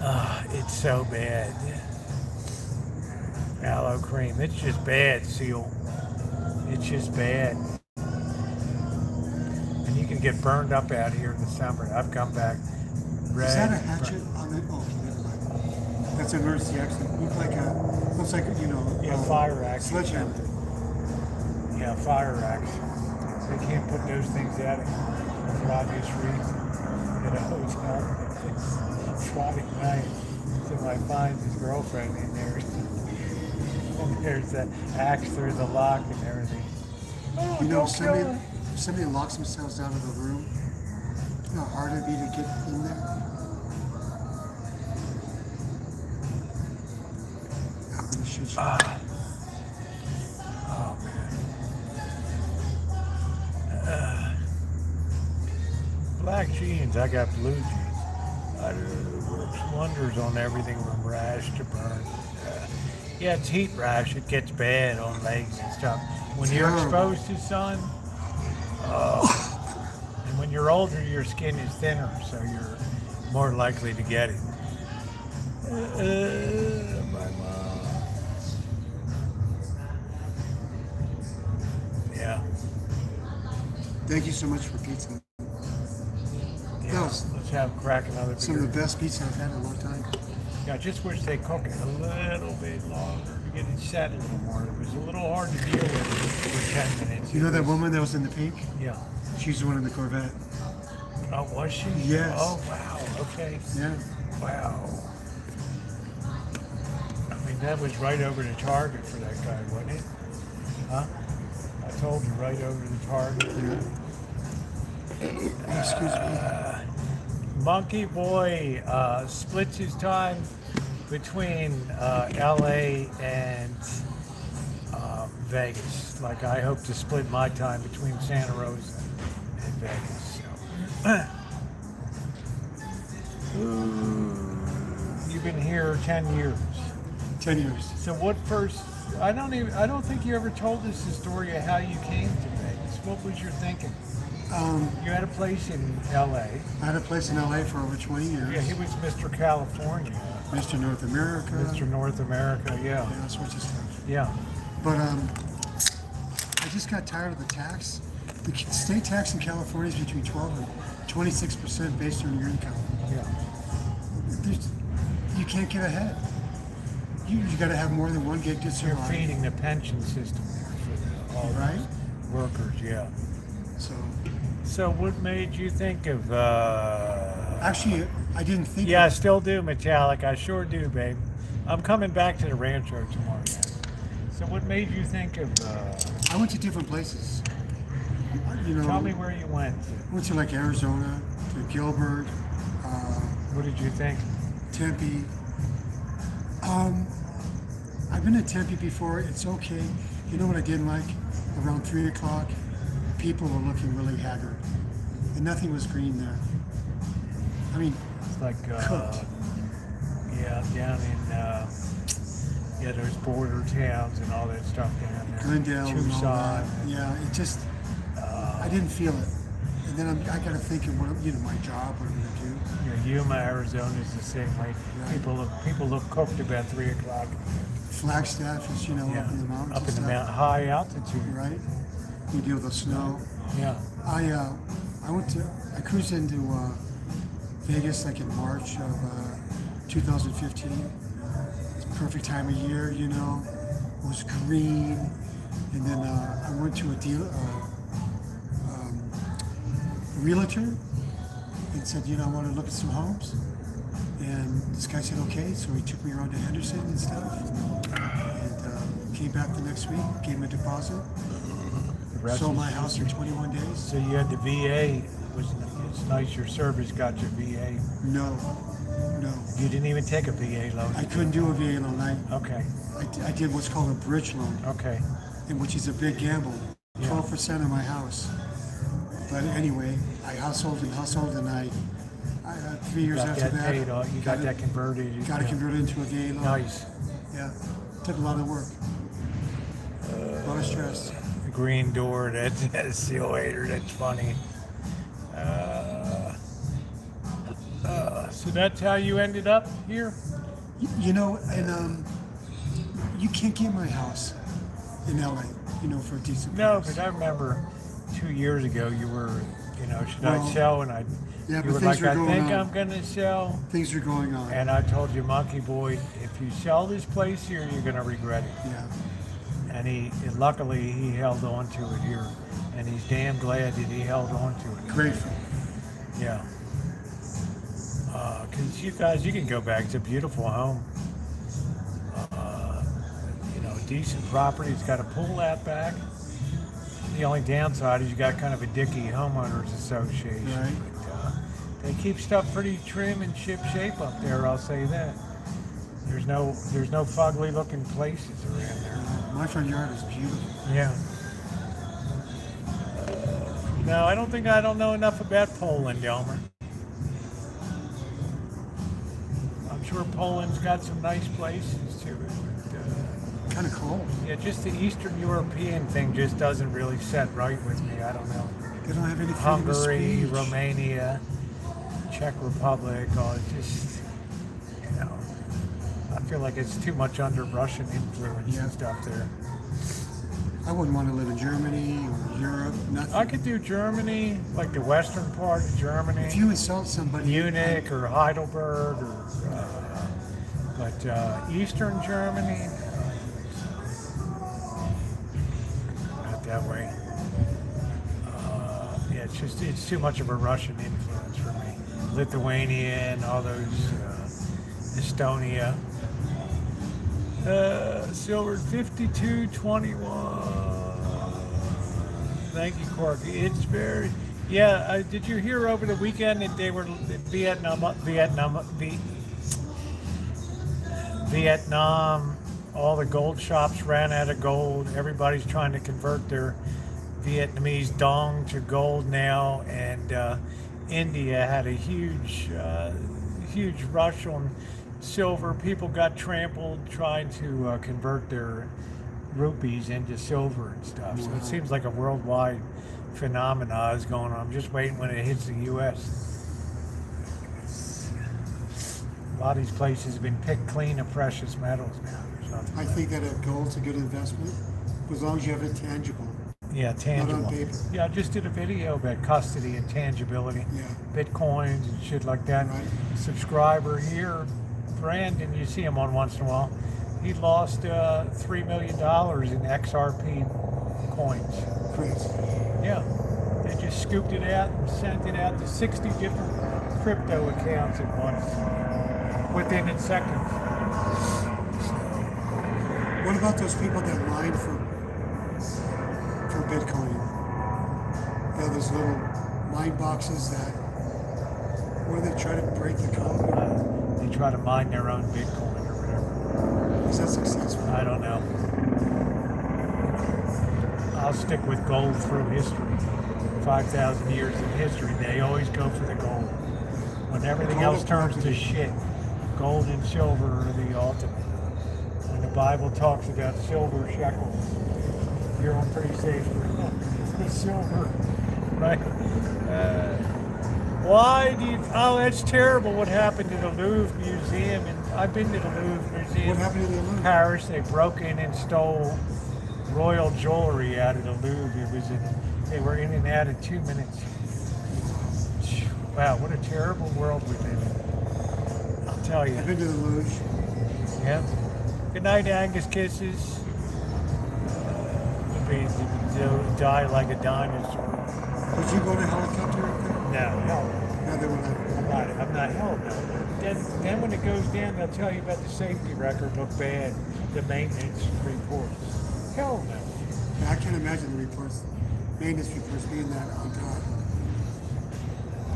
Oh, it's so bad. Aloe cream. It's just bad, Seal. It's just bad. And you can get burned up out here in the summer. I've come back red. Is that a hatchet on the... Oh, never mind. That's an emergency exit. Looks like you know. Yeah, fire axe. Sledgehammer. Yeah, fire axe. They can't put those things out for obvious reasons at a hotel. Friday night, somebody finds his girlfriend in there. And there's that axe through the lock and everything. Oh, You know, don't kill her. somebody locks themselves out of the room. You know how hard it'd be to get in there? I'm gonna shoot you. Oh, man. Black jeans, I got blue jeans. It works wonders on everything from rash to burn. Yeah, it's heat rash. It gets bad on legs and stuff. When you're Terrible. exposed to sun, and when you're older, your skin is thinner, so you're more likely to get it. My mom. Yeah. Thank you so much for pizza. Yeah, was let's crack another beer. Some of the best pizza I've had in a long time. Yeah, I just wish they cook it a little bit longer to get it set a little more. It was a little hard to deal with for 10 minutes. You know that woman that was in the pink? Yeah. She's the one in the Corvette. Oh, was she? Yes. Oh, wow. Okay. Yeah. Wow. I mean, that was right over the target for that guy, wasn't it? Huh? I told you, right over the target. Excuse me. Monkeyboy splits his time between LA and Vegas. Like I hope to split my time between Santa Rosa and Vegas. So. You've been here 10 years. 10 years. So what first? I don't think you ever told us the story of how you came to Vegas. What was your thinking? You had a place in LA. I had a place in LA for over 20 years. Yeah, he was Mr. California. Mr. North America. Mr. North America, yeah. Yeah, all sorts of stuff. Yeah. But I just got tired of the tax. The state tax in California is between 12 and 26% based on your income. Yeah. You can't get ahead. You got to have more than one gig to You're survive. feeding the pension system there for all Right? those workers, yeah. So what made you think of actually, I didn't think. Yeah, I still do, Metallic. I sure do, babe. I'm coming back to the Rancho tomorrow night. So what made you think of I went to different places. You know, tell me where you went. I went to like Arizona, to Gilbert. What did you think? Tempe. I've been to Tempe before. It's okay. You know what I didn't like? Around 3 o'clock, people were looking really haggard, and nothing was green there. I mean, It's like cooked. yeah, down in those border towns and all that stuff down there. Glendale and all Tucson. that. Yeah, it just, I didn't feel it. And then I got to thinking, what my job, what I'm going to do. Yeah, Yuma, Arizona is the same way. Right. People look cooked about 3 o'clock. Flagstaff is, up in the mountains. Up in and the stuff. mountain, high altitude. Right. You deal with the snow. Yeah. I cruised into Vegas like in March of 2015. It's a perfect time of year, It was green. And then I went to a realtor and said, I want to look at some homes. And this guy said, okay. So he took me around to Henderson and stuff. And came back the next week, gave him a deposit. Sold my house in 21 days. So you had the VA. It's nice your service got your VA. No. You didn't even take a VA loan. I couldn't do a VA loan. Okay. I did what's called a bridge loan. Okay. And which is a big gamble. 12% of my house. But anyway, I hustled, and I 3 years after got that, paid off. You got that converted. Got it converted into a VA loan. Nice. Yeah. Took a lot of work. A lot of stress. Green door, that's seal hater, that's funny. So that's how you ended up here? And you can't get my house in LA, for a decent No, price. because I remember 2 years ago you were You know, should I Well, sell? And yeah, you but were things like, are I going think on. I'm gonna sell. Things are going on. And I told you, Monkeyboy, if you sell this place here, you're gonna regret it. Yeah. And luckily he held on to it here, and he's damn glad that he held on to it. Grateful. Yeah. Because you can go back. It's a beautiful home. You know, decent property. It's got a pool out back. The only downside is you got kind of a dicky homeowners association. Right. But, they keep stuff pretty trim and ship shape up there. I'll say that. There's no fugly looking places around there. My front yard is beautiful. Yeah. No, I don't know enough about Poland, Elmer. I'm sure Poland's got some nice places to it. Kind of cold. Yeah, just the Eastern European thing just doesn't really set right with me. I don't know. They don't have any freedom of Hungary, speech. Romania, Czech Republic, it's just, you know, I feel like it's too much under Russian influence and stuff there. I wouldn't want to live in Germany or Europe. Nothing. I could do Germany, like the western part of Germany. If you insult somebody, Munich or Heidelberg, but Eastern Germany, not that way. Yeah, it's too much of a Russian influence for me. Lithuania and all those, Estonia. Silver 52.21. Thank you, Corky. It's very, yeah. Did you hear over the weekend that they were Vietnam? All the gold shops ran out of gold. Everybody's trying to convert their Vietnamese dong to gold now, and India had a huge rush on silver. People got trampled trying to convert their rupees into silver and stuff. So it seems like a worldwide phenomena is going on. I'm just waiting when it hits the U.S. A lot of these places have been picked clean of precious metals now. There's nothing. I think that gold's a good investment as long as you have it tangible. Yeah, tangible. Not on paper. Yeah, I just did a video about custody and tangibility. Yeah. Bitcoins and shit like that. Right. Subscriber here, Brandon, you see him on once in a while. He lost $3 million in XRP coins. Crazy. Yeah. They just scooped it out and sent it out to 60 different crypto accounts at once within seconds. What about those people that mine for Bitcoin? You know, those little mine boxes that, where they try to break the code? They try to mine their own Bitcoin or whatever. Is that successful? I don't know. I'll stick with gold through history. 5,000 years of history, they always go for the gold. When everything else turns to shit, gold and silver are the ultimate. When the Bible talks about silver shekels, you're on pretty safe with silver, right? Why do you? Oh, that's terrible. What happened to the Louvre Museum? And I've been to the Louvre Museum. What happened to the Louvre? Paris. They broke in and stole royal jewelry out of the Louvre. They were in and out in 2 minutes. Wow, what a terrible world we live in. I'll tell you. I've been to the Louvre. Yeah. Good night, Angus. Kisses. You'll die like a dinosaur. Would you go to helicopter up there? No, hell no. No, they would not. I'm not hell no. Then when it goes down, they'll tell you about the safety record look bad, the maintenance reports. Hell no. I can't imagine the reports, maintenance reports being that on top.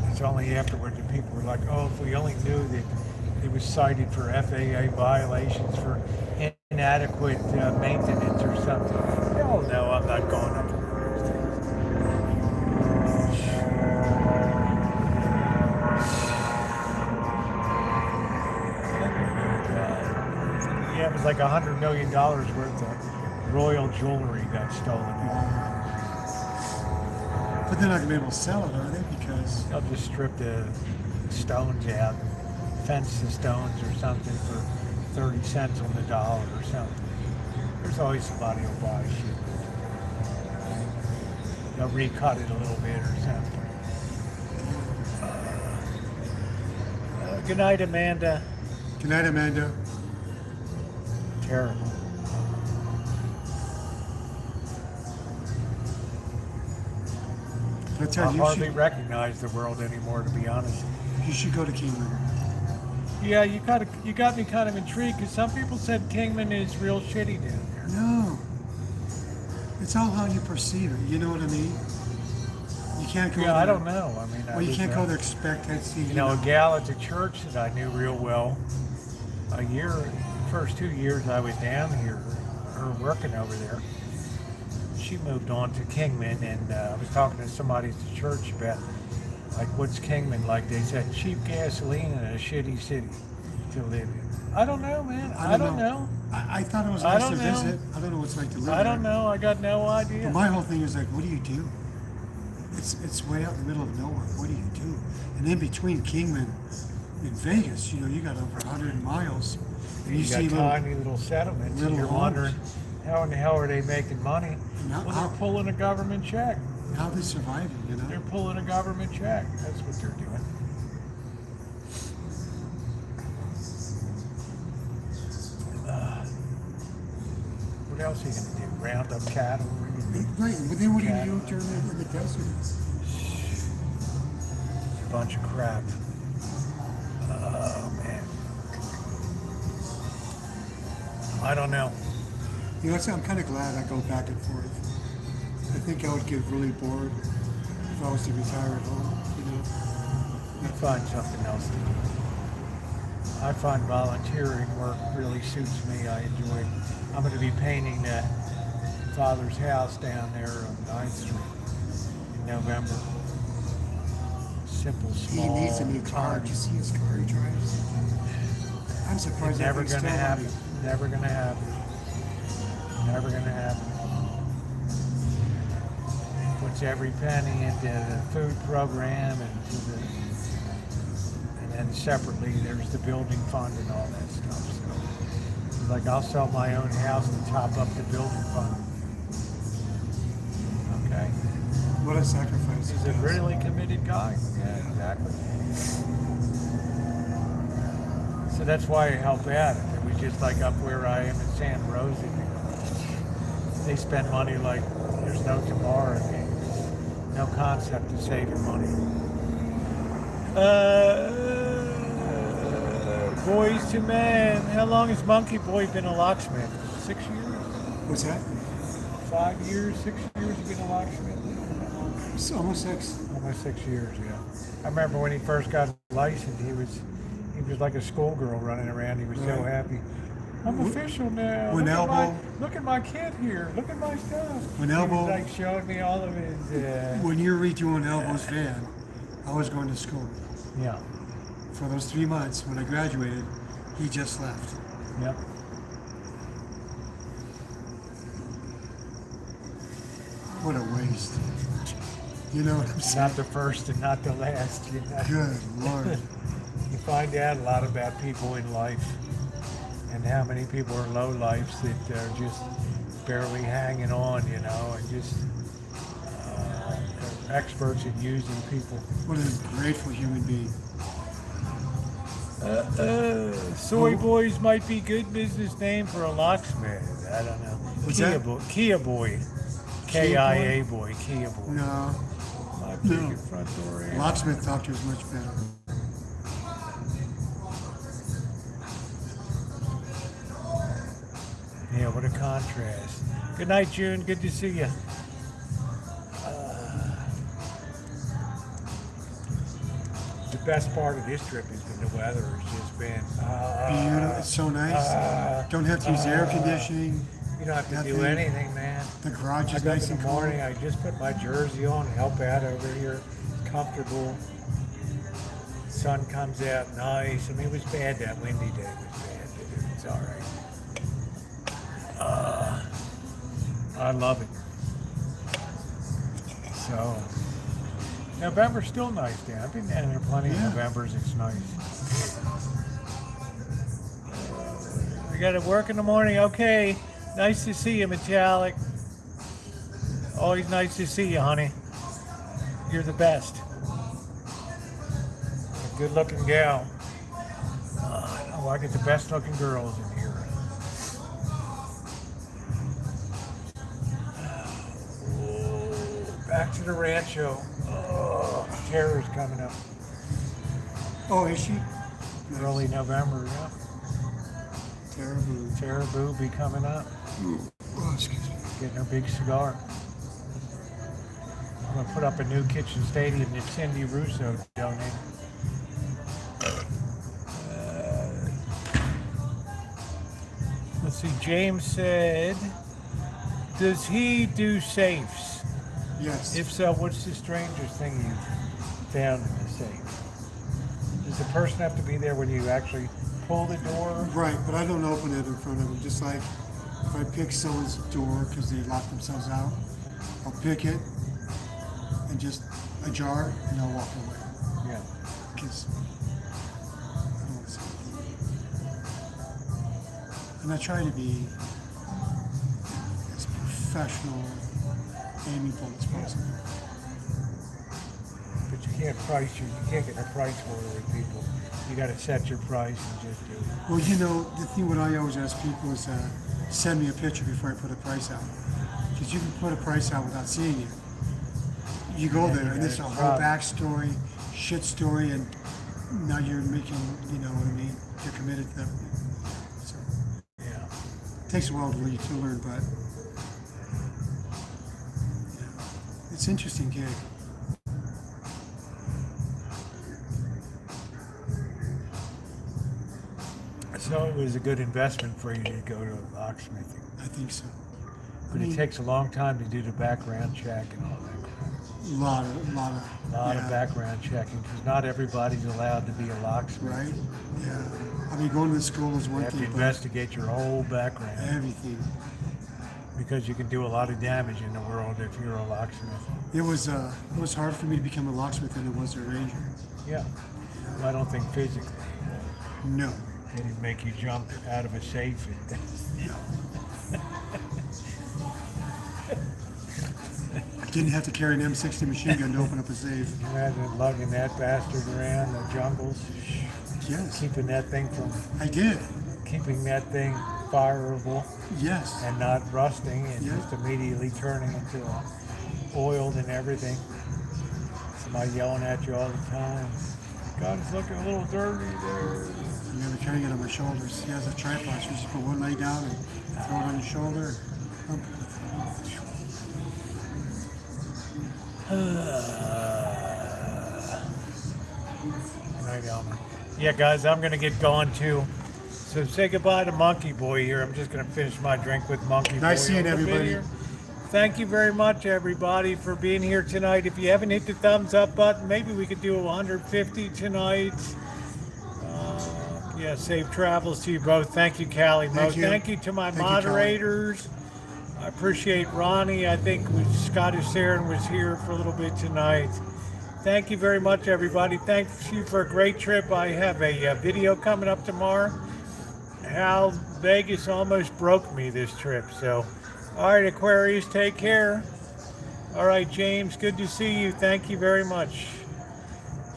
It's only afterwards that people were like, oh, if we only knew that it was cited for FAA violations for inadequate maintenance or something. Hell no, I'm not going up to those things. Yeah, it was like $100 million worth of royal jewelry got stolen. But they're not going to be able to sell it, are they? Because they'll just strip the stones out, fence the stones or something for 30 cents on the dollar or something. There's always somebody who'll buy shit. They'll recut it a little bit or something. Good night, Amanda. Good night, Amanda. Terrible. I tell I you, hardly recognize the world anymore, to be honest. you should go to Kingman. Yeah, you got me kind of intrigued because some people said Kingman is real shitty down there. No. It's all how you perceive it. You know what I mean? You can't go Yeah, there. I don't know. I mean, Well, you can't go there expectancy. You know, a gal at the church that I knew real well, first 2 years I was down here, her working over there, she moved on to Kingman, and I was talking to somebody at the church about, like, what's Kingman like? They said cheap gasoline and a shitty city to live in. I don't know, man. I don't know. I thought it was I nice to don't know. visit. I don't know what it's like to live I don't there. know. I got no idea. But my whole thing is like, what do you do? It's way out in the middle of nowhere. What do you do? And in between Kingman and Vegas, you know, you got over 100 miles. And You see got tiny little settlements, little and you're homes. wondering how in the hell are they making money? Now- Well, they're pulling a government check. how they surviving, you know? They're pulling a government check. That's what they're doing. What else are you going to do? Round up cattle? Right, but then what do you do during in the desert? A bunch of crap. Oh, man. I don't know. You know, I'm kind of glad I go back and forth. I think I would get really bored if I was to retire at home, you know? I'd find something else to do. I find volunteering work really suits me. I enjoy it. I'm going to be painting that father's house down there on 9th Street in November. Simple, small. He needs a new car. Did you see his car he drives? I'm surprised It's never that going to thing's still happen. running. Never going to happen. Never going to happen. Puts every penny into the food program and then separately there's the building fund and all that stuff. So it's like I'll sell my own house to top up the building fund. Okay. What a sacrifice. He's a really committed guy. Yeah, exactly. So that's why I help out. It was just like up where I am in San Rosie. They spend money like there's no tomorrow. No concept of saving money. Boys to Men. How long has Monkeyboy been a locksmith? 6 years? What's that? 5 years, 6 years you've been a locksmith? It's almost 6. Almost 6 years, yeah. I remember when he first got licensed, he was like a schoolgirl running around. He was so happy. I'm official now. When Look at my kid here. Look at my stuff. When he Elbow- was like showing me all of his. When you're redoing Elbow's van, I was going to school. Yeah. For those 3 months, when I graduated, he just left. Yep. What a waste. You know what I'm saying? Not the first and not the last. You know? Good Lord. You find out a lot about people in life and how many people are low lifes that are just barely hanging on, you know, and just experts at using people. What a grateful human being. Soy Boys might be good business name for a locksmith. I don't know. What's Kia that? Boy. Kia Boy. Kia Boy. Kia Boy. No. My No. big front door. is- Locksmith Doctor is much better. Yeah, what a contrast. Good night, June. Good to see you. The best part of this trip has been the weather. It's just been Beautiful. It's so nice. Don't have to use air conditioning. You don't have to do Nothing. anything, man. The garage I is got nice up in and the cool. morning. I just put my jersey on, help out over here, comfortable. Sun comes out nice. I mean, it was bad that windy day. It was bad, but it's all right. I love it. So, November's still nice down. I've been down there plenty of Novembers. It's nice. We got to work in the morning. Okay. Nice to see you, Metallic. Always nice to see you, honey. You're the best. A good-looking gal. Oh, I get the best looking girls in here. Oh, back to the Rancho. Oh, Tara's coming up. Oh, is she? Early November, yeah. Terrible. Tara Boo be coming up. Oh, excuse me. Getting her big cigar. I'm going to put up a new kitchen stadium that Cindy Russo donated. Let's see, James said, does he do safes? Yes. If so, what's the strangest thing you've found in the safe? Does the person have to be there when you actually pull the door? Right, but I don't open it in front of them. Just like if I pick someone's door because they lock themselves out, I'll pick it and just ajar and I'll walk away. Yeah. Because I don't want to say anything. And I try to be as professional, amiable as possible. But you can't get a price war with people. You got to set your price and just do it. Well, you know, the thing what I always ask people is send me a picture before I put a price out. Because you can put a price out without seeing it. You go there and there's a whole backstory, shit story, and now you're making, you know what I mean? You're committed to that. So, yeah. It takes a while to learn, but yeah. It's an interesting gig. So it was a good investment for you to go to locksmithing. I think so. But it takes a long time to do the background check and all that. A lot of background checking because not everybody's allowed to be a locksmith. Right? Yeah. I mean, going to the school is one You have thing. to investigate your whole background. Everything. Because you can do a lot of damage in the world if you're a locksmith. It was hard for me to become a locksmith than it was a ranger. Yeah. Well, I don't think physically. No. They didn't make you jump out of a safe. Didn't have to carry an M60 machine gun to open up a safe. Can you imagine lugging that bastard around the jungles? Yes. Keeping that thing from... I did. Keeping that thing fireable. Yes. And not rusting and just immediately turning into oiled and everything. Somebody yelling at you all the time. God, it's looking a little dirty there. Yeah, they're carrying it on my shoulders. He has a tripod, so you just put one leg down and throw it on your shoulder. Yeah, guys, I'm going to get going too. So say goodbye to Monkeyboy here. I'm just going to finish my drink with Monkeyboy. Nice seeing everybody. Thank you very much, everybody, for being here tonight. If you haven't hit the thumbs up button, maybe we could do 150 tonight. Yeah, safe travels to you both. Thank you, Callie Mo. Thank you to my moderators. I appreciate Ronnie. I think Scottish Saren was here for a little bit tonight. Thank you very much, everybody. Thank you for a great trip. I have a video coming up tomorrow. How Vegas almost broke me this trip. So, all right, Aquarius, take care. All right, James, good to see you. Thank you very much.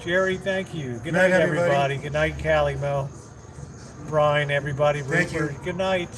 Jerry, thank you. Good night, everybody. Good night, Callie Mo. Brian, everybody. Rupert, good night.